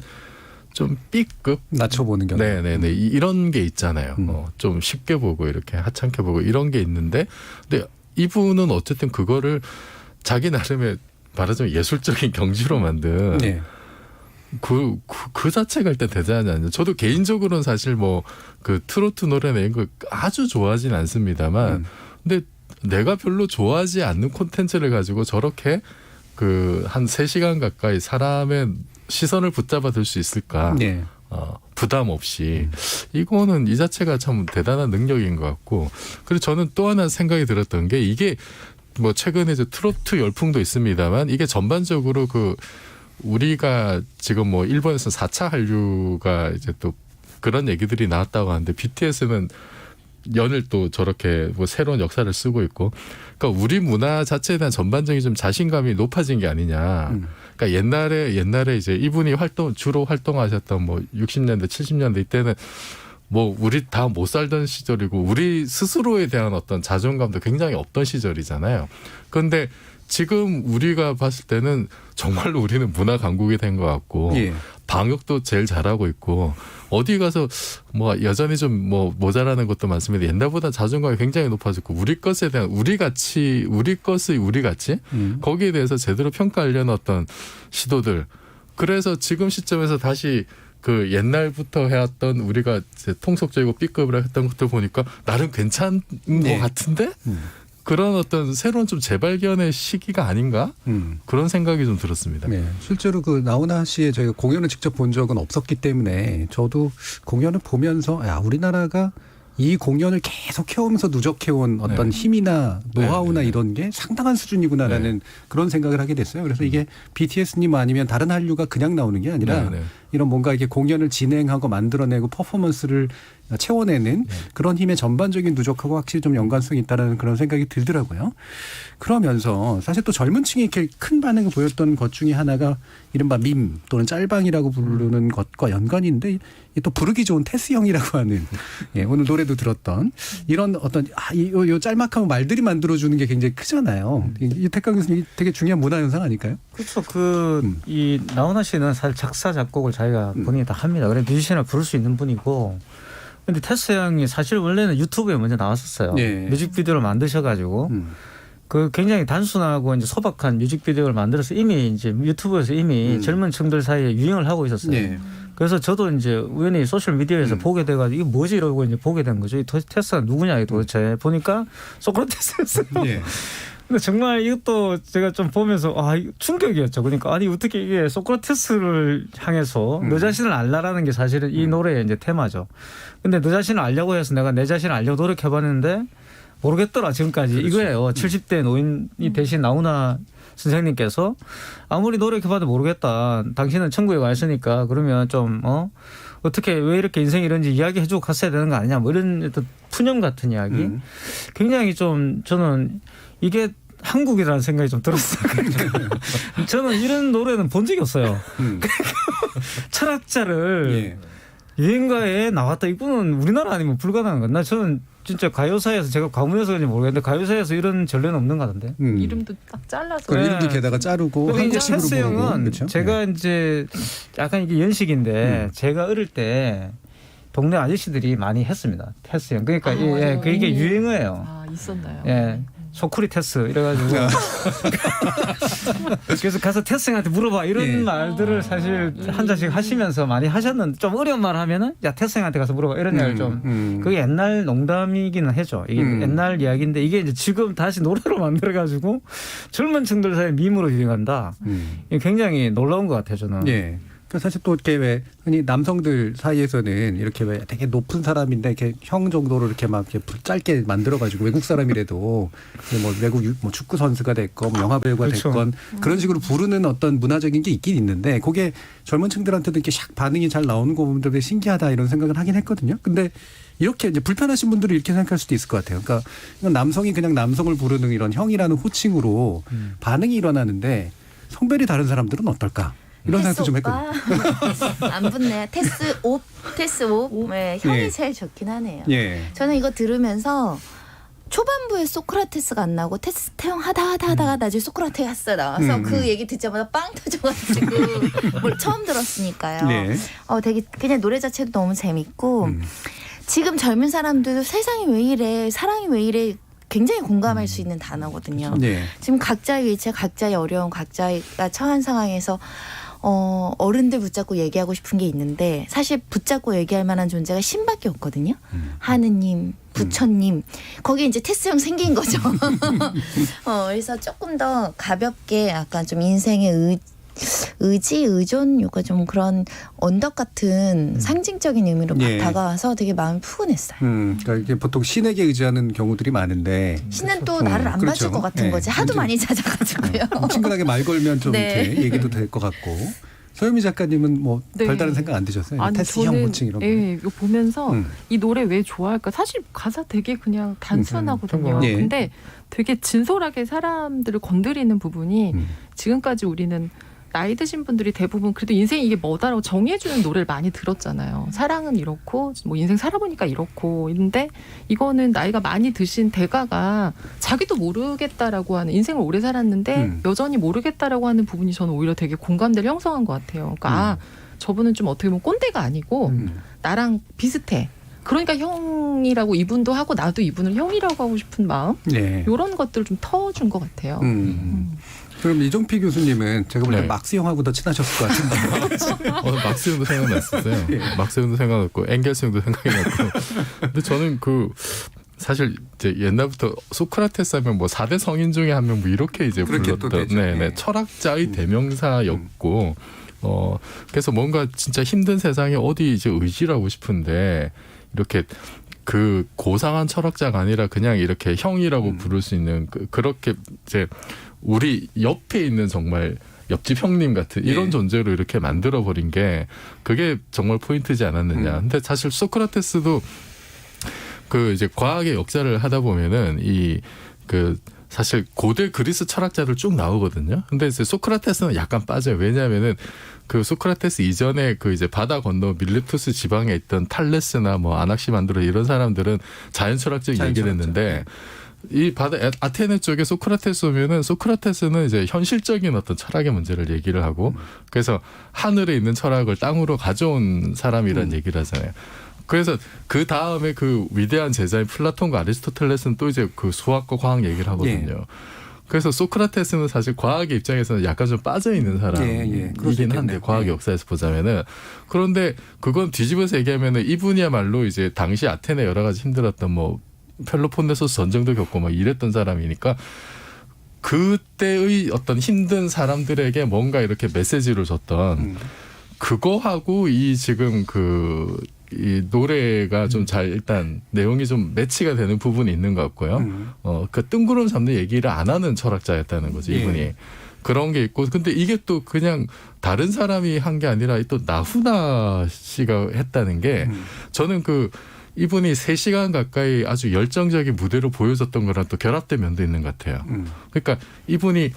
좀 B급 낮춰보는 경우. 네네네 이런 게 있잖아요. 좀 쉽게 보고 이렇게 하찮게 보고 이런 게 있는데 근데 이분은 어쨌든 그거를 자기 나름의 말하자면 예술적인 경지로 만든 네. 그 자체가 일단 대단하지 않나요? 저도 개인적으로는 사실 뭐 그 트로트 노래나 이런 거 아주 좋아하진 않습니다만 근데 내가 별로 좋아하지 않는 콘텐츠를 가지고 저렇게 그 한 3시간 가까이 사람의 시선을 붙잡아 둘 수 있을까? 네. 부담 없이 이거는 이 자체가 참 대단한 능력인 것 같고 그리고 저는 또 하나 생각이 들었던 게 이게 뭐 최근에 이제 트로트 열풍도 있습니다만 이게 전반적으로 그 우리가 지금 뭐 일본에서 4차 한류가 이제 또 그런 얘기들이 나왔다고 하는데 BTS는 연을 또 저렇게 뭐 새로운 역사를 쓰고 있고 그러니까 우리 문화 자체에 대한 전반적인 좀 자신감이 높아진 게 아니냐. 그러니까 옛날에 이제 이분이 주로 활동하셨던 뭐 60년대 70년대 이때는 뭐 우리 다 못 살던 시절이고 우리 스스로에 대한 어떤 자존감도 굉장히 없던 시절이잖아요. 그런데 지금 우리가 봤을 때는 정말로 우리는 문화 강국이 된 것 같고 예. 방역도 제일 잘하고 있고 어디 가서 뭐 여전히 좀 뭐 모자라는 것도 많습니다. 옛날보다 자존감이 굉장히 높아졌고 우리 것에 대한 우리 가치 거기에 대해서 제대로 평가하려는 어떤 시도들. 그래서 지금 시점에서 다시 그 옛날부터 해왔던 우리가 이제 통속적이고 B급으로 했던 것들 보니까 나름 괜찮은 것 같은데 그런 어떤 새로운 좀 재발견의 시기가 아닌가 그런 생각이 좀 들었습니다. 네, 실제로 그 나훈아 씨의 저희가 공연을 직접 본 적은 없었기 때문에 저도 공연을 보면서 야 우리나라가 이 공연을 계속 해오면서 누적해온 어떤 힘이나 노하우나 이런 게 상당한 수준이구나라는 그런 생각을 하게 됐어요. 그래서 이게 BTS님 아니면 다른 한류가 그냥 나오는 게 아니라 이런 뭔가 이렇게 공연을 진행하고 만들어내고 퍼포먼스를 채워내는 그런 힘의 전반적인 누적하고 확실히 좀 연관성이 있다는 그런 생각이 들더라고요. 그러면서 사실 또 젊은 층이 이렇게 큰 반응을 보였던 것 중에 하나가 이른바 밈 또는 짤방이라고 부르는 것과 연관이 있는데 또 부르기 좋은 테스 형이라고 하는 오늘 노래도 들었던 이런 어떤 요 짤막한 말들이 만들어주는 게 굉장히 크잖아요. 이 택강 교수님 되게 중요한 문화 현상 아닐까요? 그렇죠. 이 나훈아 씨는 사실 작사 작곡을 자기가 본인이 다 합니다. 그래 뮤지션을 부를 수 있는 분이고. 근데 테스 형이 사실 원래는 유튜브에 먼저 나왔었어요. 뮤직비디오를 만드셔가지고 그 굉장히 단순하고 이제 소박한 뮤직비디오를 만들어서 이미 이제 유튜브에서 이미 젊은 층들 사이에 유행을 하고 있었어요. 그래서 저도 이제 우연히 소셜 미디어에서 보게 돼가지고 이게 뭐지 이러고 이제 보게 된 거죠. 이 테스가 누구냐 도대체 보니까 소크라테스였어요. 근데 정말 이것도 제가 좀 보면서 충격이었죠. 그러니까 아니 어떻게 이게 소크라테스를 향해서 너 자신을 알라라는 게 사실은 이 노래의 이제 테마죠. 근데 너 자신을 알려고 해서 내가 내 자신을 알려고 노력해봤는데 모르겠더라 지금까지 이거예요. 70대 노인이 대신 나훈아 선생님께서 아무리 노력해봐도 모르겠다. 당신은 천국에 와 있으니까 그러면 좀 어떻게 왜 이렇게 인생이 이런지 이야기해주고 갔어야 되는 거 아니냐 뭐 이런 어떤 푸념 같은 이야기 굉장히 좀 저는 이게 한국이라는 생각이 좀 들었어요. 저는 이런 노래는 본 적이 없어요. 철학자를 유행가에 나왔다. 이거는 우리나라 아니면 불가능한 건가? 저는 진짜 가요사에서 제가 과문해서 그런지 모르겠는데 가요사에서 이런 전례는 없는 것 같은데. 이름도 딱 잘라서. 이름도 게다가 자르고 한국식으로 테스 형은 그렇죠? 제가 이제 약간 이게 연식인데 제가 어릴 때 동네 아저씨들이 많이 했습니다. 테스 형. 그러니까 그게 유행어예요. 있었나요? 예. 소크리테스 이래가지고 그래서 가서 테스 형한테 물어봐 이런 말들을 사실 한 잔씩 하시면서 많이 하셨는데 좀 어려운 말 하면은 야 테스 형한테 가서 물어봐 이런 이야기를 좀 그게 옛날 농담이기는 해죠. 이게 옛날 이야기인데 이게 이제 지금 다시 노래로 만들어가지고 젊은 층들 사이에 밈으로 유행한다. 이게 굉장히 놀라운 것 같아요 저는. 사실 또 이렇게 왜 흔히 남성들 사이에서는 이렇게 왜 되게 높은 사람인데 이렇게 형 정도로 이렇게 막 이렇게 짧게 만들어가지고 외국 사람이라도 뭐 외국 뭐 축구 선수가 됐건 영화 배우가 됐건 그런 식으로 부르는 어떤 문화적인 게 있긴 있는데 그게 젊은 층들한테도 이렇게 샥 반응이 잘 나오는 거 보면 되게 신기하다 이런 생각을 하긴 했거든요. 근데 이렇게 이제 불편하신 분들이 이렇게 생각할 수도 있을 것 같아요. 그러니까 남성이 그냥 남성을 부르는 이런 형이라는 호칭으로 반응이 일어나는데 성별이 다른 사람들은 어떨까? 이런 생각도 좀 했거든요. 안 붙네요. 테스 옵. 네, 형이 예. 제일 좋긴 하네요. 예. 저는 이거 들으면서 초반부에 소크라테스가 안 나오고 테스 태형 하다가 나중에 소크라테스 나와서 그 얘기 듣자마자 빵 터져가지고 뭘 처음 들었으니까요. 네. 되게 그냥 노래 자체도 너무 재밌고 지금 젊은 사람들도 세상이 왜 이래, 사랑이 왜 이래 굉장히 공감할 수 있는 단어거든요. 네. 지금 각자의 위치, 각자의 어려움, 각자가 처한 상황에서 어른들 붙잡고 얘기하고 싶은 게 있는데 사실 붙잡고 얘기할 만한 존재가 신밖에 없거든요. 하느님, 부처님. 거기에 이제 테스형 생긴 거죠. 그래서 조금 더 가볍게 약간 좀 인생의 의지, 의존, 요가 좀 그런 언덕 같은 상징적인 의미로 막 예. 다가와서 되게 마음이 푸근했어요. 그러니까 이게 보통 신에게 의지하는 경우들이 많은데 신은 또 나를 안 그렇죠. 봐줄 것 같은 네. 거지. 하도 많이 찾아가지고요. 친근하게 말 걸면 좀 네. 이렇게 얘기도 될 것 같고. 서유미 작가님은 뭐 네. 별다른 생각 안 드셨어요? 아니, 테스형 저는 호칭 이런 거. 예, 이거 보면서 이 노래 왜 좋아할까? 사실 가사 되게 그냥 단순하거든요. 예. 근데 되게 진솔하게 사람들을 건드리는 부분이 지금까지 우리는 나이 드신 분들이 대부분 그래도 인생이 이게 뭐다라고 정해주는 노래를 많이 들었잖아요. 사랑은 이렇고 뭐 인생 살아보니까 이렇고 있는데 이거는 나이가 많이 드신 대가가 자기도 모르겠다라고 하는 인생을 오래 살았는데 여전히 모르겠다라고 하는 부분이 저는 오히려 되게 공감대를 형성한 것 같아요. 그러니까 저분은 좀 어떻게 보면 꼰대가 아니고 나랑 비슷해. 그러니까 형이라고 이분도 하고 나도 이분을 형이라고 하고 싶은 마음 네. 이런 것들을 좀 터준 것 같아요. 그럼 이종필 교수님은 제가 볼 때 네. 막스 형하고 더 친하셨을 것 같은데. 막스 형도 생각났었어요. 예. 막스 형도 생각났고 엥겔스 형도 생각이 났고. 근데 저는 사실 이제 옛날부터 소크라테스 하면 뭐 4대 성인 중에 한 명 뭐 이렇게 이제 그렇게 또 불렀던 되죠. 네네 철학자의 대명사였고 그래서 뭔가 진짜 힘든 세상에 어디 이제 의지를 하고 싶은데 이렇게 그 고상한 철학자가 아니라 그냥 이렇게 형이라고 부를 수 있는 그렇게 이제 우리 옆에 있는 정말 옆집 형님 같은 이런 존재로 이렇게 만들어 버린 게 그게 정말 포인트지 않았느냐. 근데 사실 소크라테스도 그 이제 과학의 역사를 하다 보면은 사실 고대 그리스 철학자들 쭉 나오거든요. 근데 이제 소크라테스는 약간 빠져요. 왜냐하면은 그 소크라테스 이전에 그 이제 바다 건너 밀레투스 지방에 있던 탈레스나 뭐 아낙시만드로 이런 사람들은 자연 철학적 얘기를 했는데 이 아테네 쪽에 소크라테스 오면은 소크라테스는 이제 현실적인 어떤 철학의 문제를 얘기를 하고 그래서 하늘에 있는 철학을 땅으로 가져온 사람이란 얘기를 하잖아요. 그래서 그 다음에 그 위대한 제자인 플라톤과 아리스토텔레스는 또 이제 그 수학과 과학 얘기를 하거든요. 예. 그래서 소크라테스는 사실 과학의 입장에서는 약간 좀 빠져 있는 사람이긴 한데 과학 역사에서 보자면은 그런데 그건 뒤집어서 얘기하면은 이분이야말로 이제 당시 아테네 여러 가지 힘들었던 뭐 펠로폰네소스 전쟁도 겪고 막 이랬던 사람이니까 그때의 어떤 힘든 사람들에게 뭔가 이렇게 메시지를 줬던 그거하고 이 지금 이 노래가 좀 잘 일단 내용이 좀 매치가 되는 부분이 있는 것 같고요. 그 뜬구름 잡는 얘기를 안 하는 철학자였다는 거죠, 이분이. 예. 그런 게 있고 근데 이게 또 그냥 다른 사람이 한 게 아니라 또 나훈아 씨가 했다는 게 저는 이분이 3시간 가까이 아주 열정적인 무대로 보여줬던 거랑 또 결합된 면도 있는 것 같아요. 그러니까 이분이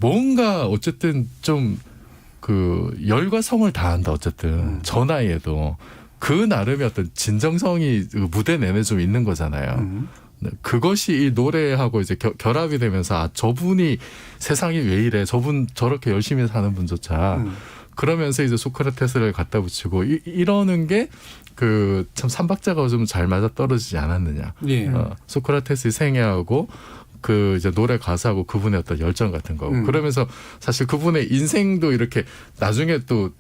뭔가 어쨌든 좀 열과 성을 다한다 어쨌든 저 나이에도 그 나름의 어떤 진정성이 무대 내내 좀 있는 거잖아요. 그것이 이 노래하고 이제 결합이 되면서 저분이 세상이 왜 이래 저분 저렇게 열심히 사는 분조차 그러면서 이제 소크라테스를 갖다 붙이고 이러는 게 참 삼박자가 좀 잘 맞아 떨어지지 않았느냐. 예. 소크라테스의 생애하고 이제 노래 가사하고 그분의 어떤 열정 같은 거고 그러면서 사실 그분의 인생도 이렇게 나중에 또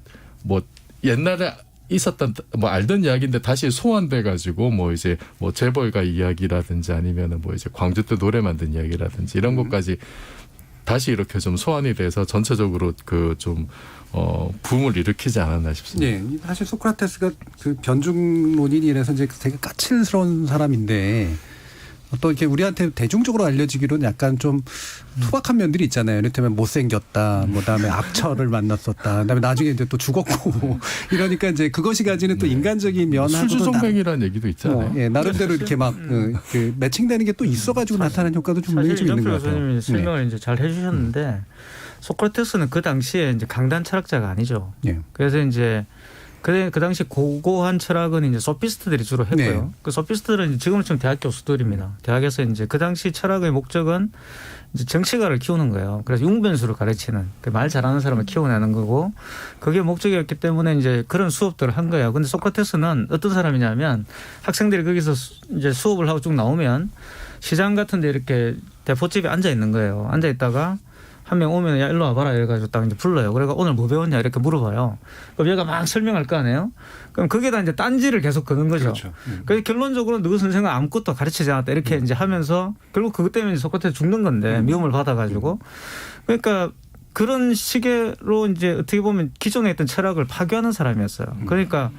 뭐 옛날에 있었던 뭐 알던 이야기인데 다시 소환돼 가지고 뭐 이제 뭐 재벌가 이야기라든지 아니면은 뭐 이제 광주 때 노래 만든 이야기라든지 이런 것까지 다시 이렇게 좀 소환이 돼서 전체적으로 붐을 일으키지 않았나 싶습니다. 네, 사실 소크라테스가 변증론인이라서 이제 되게 까칠스러운 사람인데 또 이렇게 우리한테 대중적으로 알려지기로는 약간 좀 투박한 면들이 있잖아요. 이를테면 못생겼다, 뭐 다음에 악처를 만났었다, 그다음에 나중에 이제 또 죽었고 이러니까 이제 그것이 가지는 또 인간적인 면하고도 수주성뱅이라는 얘기도 있잖아요. 예, 나름대로 이렇게 막 매칭되는 게 또 있어가지고 나타나는 효과도 좀 분명히 좀 있는 것 같아요. 교수님이 설명을 이제 잘 해주셨는데 소크라테스는 그 당시에 이제 강단 철학자가 아니죠. 예. 그래서 이제 그 당시 고고한 철학은 이제 소피스트들이 주로 했고요. 네. 그 소피스트들은 지금은 좀 대학 교수들입니다. 대학에서 이제 그 당시 철학의 목적은 이제 정치가를 키우는 거예요. 그래서 융변수를 가르치는 말 잘하는 사람을 키워내는 거고 그게 목적이었기 때문에 이제 그런 수업들을 한 거예요. 근데 소크라테스는 어떤 사람이냐면 학생들이 거기서 이제 수업을 하고 쭉 나오면 시장 같은 데 이렇게 대포집에 앉아 있는 거예요. 앉아 있다가 한 명 오면 야 일로 와봐라 이래가지고 딱 이제 불러요. 그래가 오늘 뭐 배웠냐 이렇게 물어봐요. 그럼 얘가 막 설명할 거 아니에요. 그럼 거기에다 이제 딴지를 계속 거는 거죠. 그렇죠. 그래서 결론적으로 너희 선생은 아무것도 가르치지 않았다 이렇게 이제 하면서 결국 그것 때문에 소크라테스 죽는 건데 미움을 받아가지고 그러니까 그런 식으로 이제 어떻게 보면 기존에 있던 철학을 파괴하는 사람이었어요. 그러니까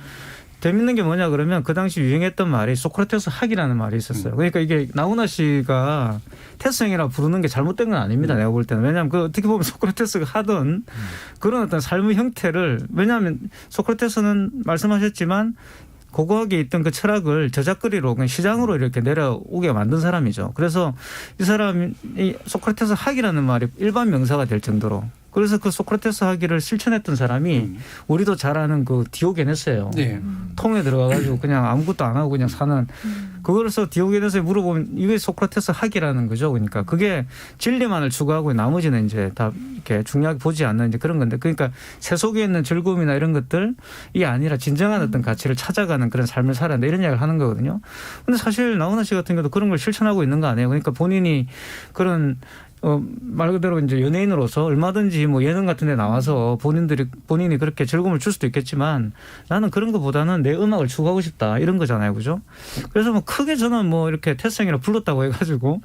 재밌는 게 뭐냐 그러면 그 당시 유행했던 말이 소크라테스 학이라는 말이 있었어요. 그러니까 이게 나훈아 씨가 테스형이라고 부르는 게 잘못된 건 아닙니다. 내가 볼 때는. 왜냐하면 그 어떻게 보면 소크라테스가 하던 그런 어떤 삶의 형태를 왜냐하면 소크라테스는 말씀하셨지만 고고하게 있던 그 철학을 저작거리로 그냥 시장으로 이렇게 내려오게 만든 사람이죠. 그래서 이 사람이 소크라테스 학이라는 말이 일반 명사가 될 정도로 그래서 그 소크라테스 학위를 실천했던 사람이 우리도 잘 아는 그 디오게네스예요. 네. 통에 들어가가지고 그냥 아무것도 안 하고 그냥 사는 그거로서 디오게네스에 물어보면 이게 소크라테스 학이라는 거죠. 그러니까 그게 진리만을 추구하고 나머지는 이제 다 이렇게 중요하게 보지 않는 이제 그런 건데 그러니까 세속에 있는 즐거움이나 이런 것들 이게 아니라 진정한 어떤 가치를 찾아가는 그런 삶을 살아야 한다 이런 이야기를 하는 거거든요. 근데 사실 나훈아 씨 같은 경우도 그런 걸 실천하고 있는 거 아니에요. 그러니까 본인이 그런 말 그대로 이제 연예인으로서 얼마든지 뭐 예능 같은 데 나와서 본인이 그렇게 즐거움을 줄 수도 있겠지만 나는 그런 것보다는 내 음악을 추구하고 싶다 이런 거잖아요. 그죠? 그래서 뭐 크게 저는 뭐 이렇게 태생이라 불렀다고 해가지고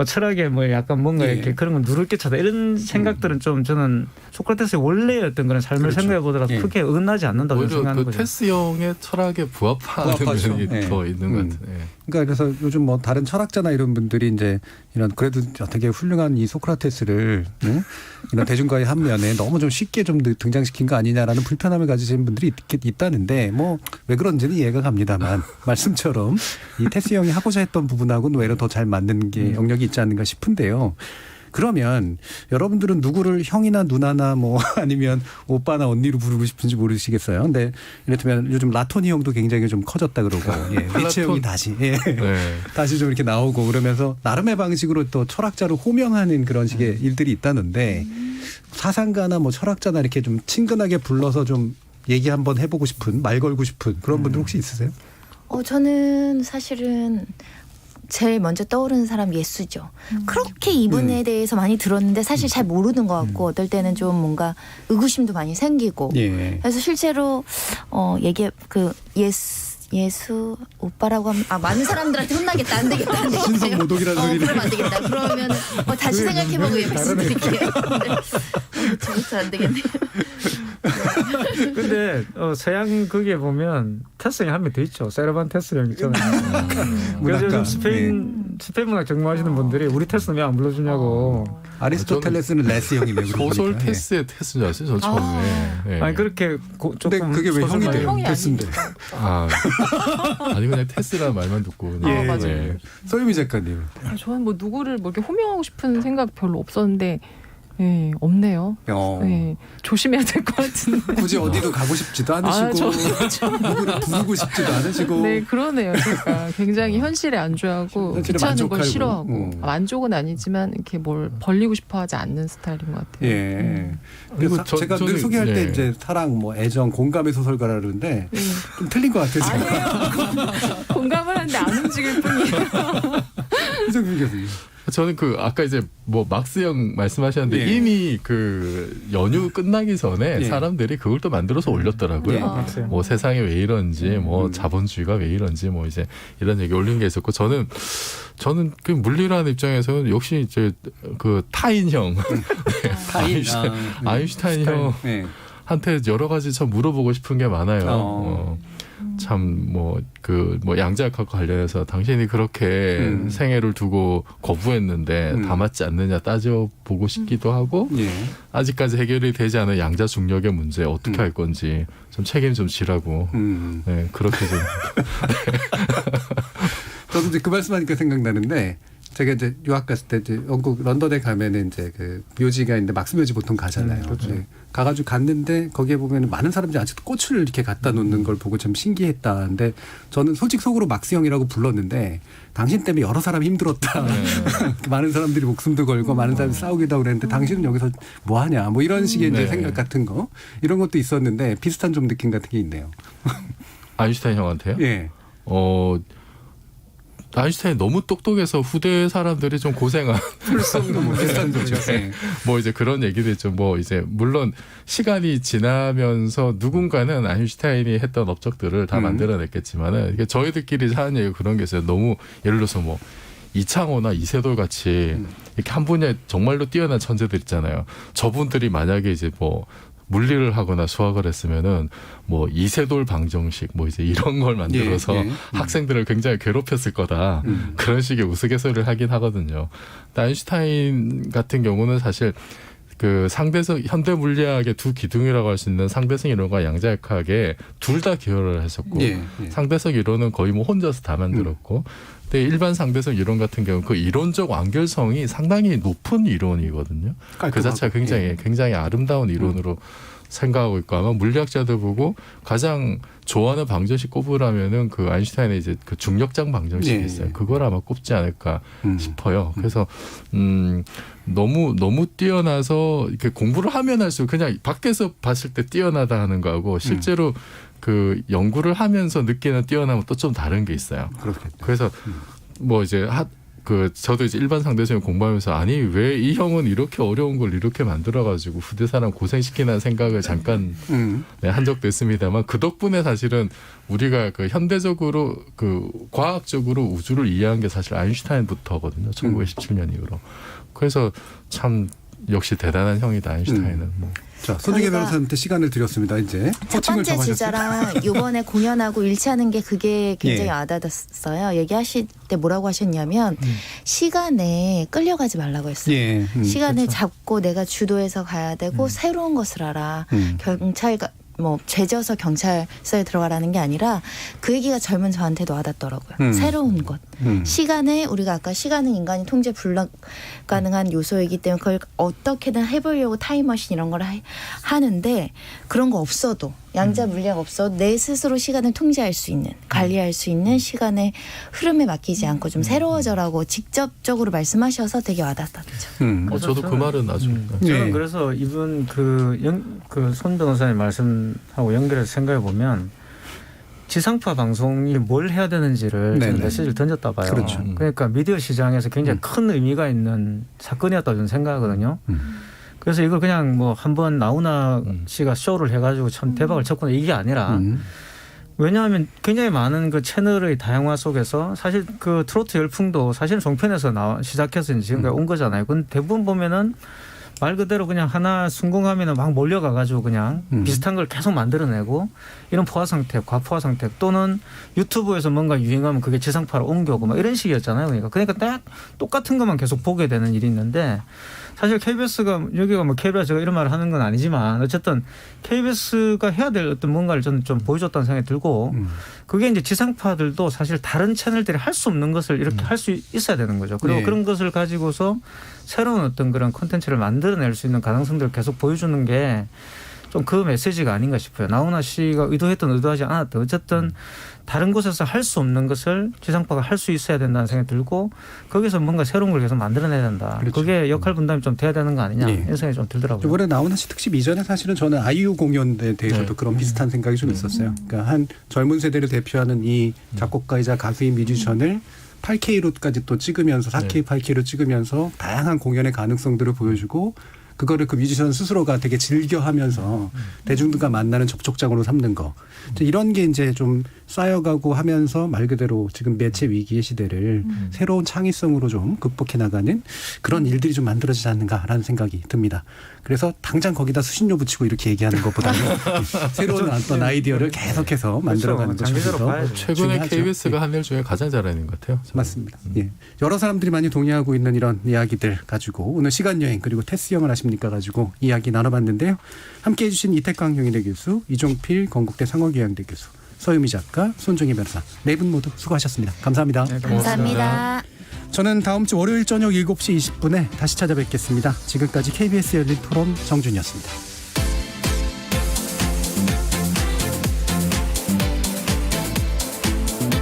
철학에 뭐 약간 뭔가 이렇게 그런 걸 누를 게 차다 이런 생각들은 좀 저는 소크라테스의 원래의 어떤 그런 삶을 그렇죠. 생각해 보더라도 크게 어긋나지 않는다고 오히려 생각하는 그 거죠. 테스 형의 철학에 부합하는 면이 더 있는 것 같아요. 예. 그러니까 그래서 요즘 뭐 다른 철학자나 이런 분들이 이제 이런 그래도 되게 훌륭한 이 소크라테스를 이런 대중과의 한면에 너무 좀 쉽게 좀 등장시킨 거 아니냐라는 불편함을 가지신 분들이 있다는데 뭐 왜 그런지는 이해가 갑니다만 말씀처럼 이 테스 형이 하고자 했던 부분하고는 외로 더 잘 맞는 게 영역이 있지 않는가 싶은데요. 그러면 여러분들은 누구를 형이나 누나나 뭐 아니면 오빠나 언니로 부르고 싶은지 모르시겠어요. 근데 이를테면 요즘 라토니 형도 굉장히 좀 커졌다 그러고 리치 형이 다시 다시 좀 이렇게 나오고 그러면서 나름의 방식으로 또 철학자를 호명하는 그런 식의 일들이 있다는데 사상가나 뭐 철학자나 이렇게 좀 친근하게 불러서 좀 얘기 한번 해보고 싶은 말 걸고 싶은 그런 분들 혹시 있으세요? 저는 사실은 제일 먼저 떠오르는 사람 예수죠. 그렇게 이분에 대해서 많이 들었는데 사실 잘 모르는 것 같고 어떨 때는 좀 뭔가 의구심도 많이 생기고 그래서 실제로 예수 오빠라고 하면 많은 사람들한테 혼나겠다 안 되겠다 신성모독이라는 소리를 그러면 안 되겠다 그러면 다시 생각해보고 말씀드릴게요. 저부터 안 되겠네요. 근데 서양 거기에 보면 테스 형이 한 명 더 있죠. 세르반테스 형 있잖아요. 그래서 요즘 스페인 문학 전공하시는 분들이 우리 테스는 왜 안 불러주냐고. 아리스토텔레스는 레스 형이네요. 소설 테스의 테스인 줄 알았어요. 저 처음에. 아니 그렇게 근데 그게 왜 형이 돼요? 형이 테스인데. 아니 그냥 테스라는 말만 듣고. 맞아요. 서유미 작가님. 저는 뭐 누구를 뭐 이렇게 호명하고 싶은 생각 별로 없었는데 없네요. 조심해야 될 것 같은데. 굳이 어디로 가고 싶지도 않으시고 누구를 부르고 싶지도 않으시고. 네, 그러네요. 제가 굉장히 현실에 안주하고 귀찮은 걸 싫어하고 만족은 아니지만 이렇게 뭘 벌리고 싶어하지 않는 스타일인 것 같아요. 예. 그리고 제가 늘 소개할 때 이제 사랑, 뭐 애정, 공감의 소설가라 그러는데 좀 틀린 것 같아요. 아니에요. 공감을 하는데 안 움직일 뿐이에요. 이정민 교수님. 저는 아까 이제 뭐 막스 형 말씀하셨는데 이미 그 연휴 끝나기 전에 사람들이 그걸 또 만들어서 올렸더라고요. 뭐 세상이 왜 이런지, 뭐 자본주의가 왜 이런지, 뭐 이제 이런 얘기 올린 게 있었고 저는 그 물리라는 입장에서는 역시 이제 그 타인 형, 아인슈타인 형한테 여러 가지 참 물어보고 싶은 게 많아요. 참 양자역학과 관련해서 당신이 그렇게 생애를 두고 거부했는데 다 맞지 않느냐 따져보고 싶기도 하고 아직까지 해결이 되지 않은 양자 중력의 문제 어떻게 할 건지 좀 책임 좀 지라고 그렇게 좀 저도 이제 그 말씀하니까 생각나는데 제가 이제 유학 갔을 때 이제 영국 런던에 가면은 이제 그 묘지가 있는데 막스 묘지 보통 가잖아요. 그렇죠. 네. 가가지고 갔는데 거기에 보면 많은 사람들이 아직도 꽃을 이렇게 갖다 놓는 걸 보고 좀 신기했다. 근데 저는 솔직히 속으로 막스 형이라고 불렀는데 당신 때문에 여러 사람이 힘들었다. 많은 사람들이 목숨도 걸고 많은 사람이 싸우기도 하고 그랬는데 당신은 여기서 뭐 하냐. 뭐 이런 식의 이제 생각 같은 거 이런 것도 있었는데 비슷한 좀 느낌 같은 게 있네요. 아인슈타인 형한테요? 예. 아인슈타인 너무 똑똑해서 후대 사람들이 좀 고생한 풀성도 뭐 비슷한 거죠. 네. 뭐 이제 그런 얘기도 있죠. 뭐 이제 물론 시간이 지나면서 누군가는 아인슈타인이 했던 업적들을 다 만들어냈겠지만은 이게 저희들끼리 하는 얘기 그런 게 있어요. 너무 예를 들어서 뭐 이창호나 이세돌 같이 이렇게 한 분야에 정말로 뛰어난 천재들 있잖아요. 저분들이 만약에 이제 뭐 물리를 하거나 수학을 했으면은 뭐 이세돌 방정식 뭐 이제 이런 걸 만들어서 학생들을 굉장히 괴롭혔을 거다. 그런 식의 우스갯소리를 하긴 하거든요. 근데 아인슈타인 같은 경우는 사실 그 상대성 현대 물리학의 두 기둥이라고 할 수 있는 상대성 이론과 양자역학에 둘 다 기여를 하셨고 상대성 이론은 거의 뭐 혼자서 다 만들었고 근데 일반 상대성 이론 같은 경우 그 이론적 완결성이 상당히 높은 이론이거든요. 그 자체가 굉장히 아름다운 이론으로 생각하고 있고 아마 물리학자들 보고 가장 좋아하는 방정식 꼽으라면은 그 아인슈타인의 이제 그 중력장 방정식이 있어요. 그걸 아마 꼽지 않을까 싶어요. 그래서 너무 뛰어나서 이렇게 공부를 하면 할수록 그냥 밖에서 봤을 때 뛰어나다 하는 거하고 실제로 그 연구를 하면서 느끼는 뛰어남은 또 좀 다른 게 있어요. 그렇겠죠. 그래서 뭐 이제 저도 이제 일반 상대성을 공부하면서 아니 왜 이 형은 이렇게 어려운 걸 이렇게 만들어가지고 후대 사람 고생시키는 생각을 잠깐 한 적도 있습니다만 그 덕분에 사실은 우리가 그 현대적으로 그 과학적으로 우주를 이해한 게 사실 아인슈타인부터거든요. 1917년 이후로. 그래서 참 역시 대단한 형이다 아인슈타인은. 자, 손중혜 변호사한테 시간을 드렸습니다. 이제 첫 번째 주자랑 이번에 공연하고 일치하는 게 그게 굉장히 와닿았어요. 얘기하실 때 뭐라고 하셨냐면 시간에 끌려가지 말라고 했어요. 시간을 잡고 내가 주도해서 가야 되고 새로운 것을 알아. 뭐 죄져서 경찰서에 들어가라는 게 아니라 그 얘기가 젊은 저한테도 와닿더라고요. 새로운 것. 시간에 우리가 아까 시간은 인간이 통제 불가능한 요소이기 때문에 그걸 어떻게든 해보려고 타임머신 이런 걸 하는데 그런 거 없어도 양자 물리학 없어도 내 스스로 시간을 통제할 수 있는 관리할 수 있는 시간의 흐름에 맡기지 않고 좀 새로워져라고 직접적으로 말씀하셔서 되게 와닿았죠. 저도 그 말은 아주 저는 그래서 이분 손 변호사님 말씀하고 연결해서 생각해 보면 지상파 방송이 뭘 해야 되는지를 저는 메시지를 던졌다 봐요. 그렇죠. 그러니까 미디어 시장에서 굉장히 큰 의미가 있는 사건이었다고 저는 생각하거든요. 그래서 이걸 그냥 뭐 한번 나훈아 씨가 쇼를 해가지고 참 대박을 쳤구나 이게 아니라 왜냐하면 굉장히 많은 그 채널의 다양화 속에서 사실 그 트로트 열풍도 사실 종편에서 시작해서 지금까지 온 거잖아요. 근데 대부분 보면은 말 그대로 그냥 하나 순공하면 막 몰려가가지고 그냥 비슷한 걸 계속 만들어내고 이런 포화 상태, 과포화 상태 또는 유튜브에서 뭔가 유행하면 그게 지상파로 옮겨오고 막 이런 식이었잖아요. 그러니까 딱 똑같은 것만 계속 보게 되는 일이 있는데 사실 KBS가 여기가 뭐 KBS 제가 이런 말을 하는 건 아니지만 어쨌든 KBS가 해야 될 어떤 뭔가를 저는 좀 보여줬다는 생각이 들고 그게 이제 지상파들도 사실 다른 채널들이 할 수 없는 것을 이렇게 할 수 있어야 되는 거죠. 그리고 그런 것을 가지고서 새로운 어떤 그런 콘텐츠를 만들어낼 수 있는 가능성들을 계속 보여주는 게 좀 그 메시지가 아닌가 싶어요. 나훈아 씨가 의도했든 의도하지 않았든 어쨌든 다른 곳에서 할 수 없는 것을 지상파가 할 수 있어야 된다는 생각이 들고 거기서 뭔가 새로운 걸 계속 만들어내야 된다. 그렇죠. 그게 역할 분담이 좀 돼야 되는 거 아니냐 이런 생각이 좀 들더라고요. 이번에 나훈아 씨 특집 이전에 사실은 저는 아이유 공연에 대해서도 그런 비슷한 생각이 좀 있었어요. 그러니까 한 젊은 세대를 대표하는 이 작곡가이자 가수인 뮤지션을 8K로까지 또 찍으면서 4K, 8K로 찍으면서 다양한 공연의 가능성들을 보여주고 그거를 그 뮤지션 스스로가 되게 즐겨하면서 대중들과 만나는 접촉장으로 삼는 거. 이런 게 이제 좀 쌓여가고 하면서 말 그대로 지금 매체 위기의 시대를 새로운 창의성으로 좀 극복해 나가는 그런 일들이 좀 만들어지지 않는가라는 생각이 듭니다. 그래서 당장 거기다 수신료 붙이고 이렇게 얘기하는 것보다는 새로운 어떤 아이디어를 계속해서 만들어가는 것이 더 최근에 KBS가 한 일 중에 가장 잘하는 것 같아요. 맞습니다. 여러 사람들이 많이 동의하고 있는 이런 이야기들 가지고 오늘 시간여행 그리고 테스 형을 하십니까 가지고 이야기 나눠봤는데요. 함께해 주신 이태광 경희대 교수, 이종필 건국대 상호교양대 교수, 서유미 작가, 손중혜 변호사 네 분 모두 수고하셨습니다. 감사합니다. 감사합니다. 저는 다음 주 월요일 저녁 7시 20분에 다시 찾아뵙겠습니다. 지금까지 KBS 열린 토론 정준이었습니다.